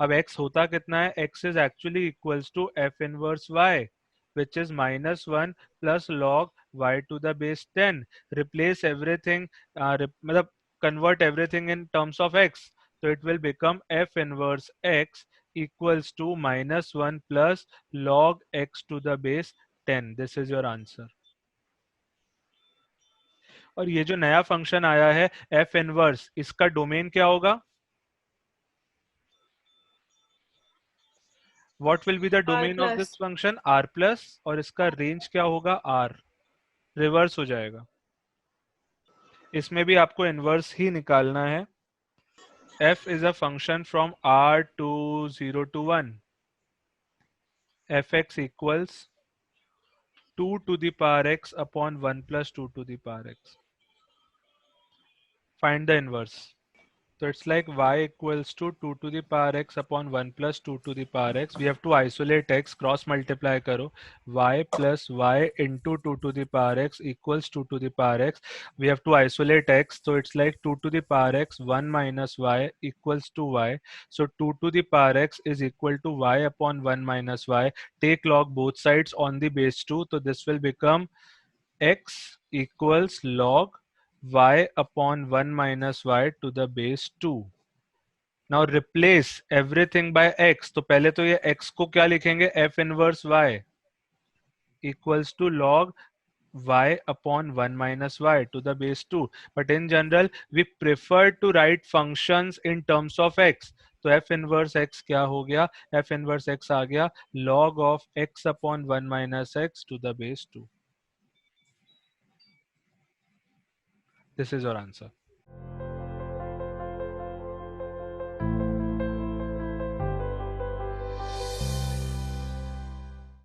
अब x होता कितना है, x is actually equals to f inverse y which is -1 plus log y to the base 10। replace everything, मतलब convert everything in terms of x, so it will become f inverse x equals to -1 plus log x to the base 10। this is your answer। और ये जो नया function आया है f inverse, इसका domain क्या होगा, what will be the domain of this function, r plus, और इसका रेंज क्या होगा, r। रिवर्स हो जाएगा, इसमें भी आपको इनवर्स ही निकालना है। f is a function from r to 0 to 1, fx equals 2 to the power x upon 1 plus 2 to the power x। find the inverse। So it's like y equals to 2 to the power x upon 1 plus 2 to the power x। We have to isolate x, cross multiply करो, y plus y into 2 to the power x equals 2 to the power x। We have to isolate x, so it's like 2 to the power x 1 minus y equals to y। So 2 to the power x is equal to y upon 1 minus y। Take log both sides on the base 2, so this will become x equals log y upon 1 minus y to the base 2। now replace everything by x। तो पहले तो ये x को क्या लिखेंगे, f inverse y equals to log y upon 1 minus y to the base 2। but in general we prefer to write functions in terms of x। तो f inverse x क्या हो गया, f inverse x आ गया log of x upon 1 minus x to the base 2। This is your answer।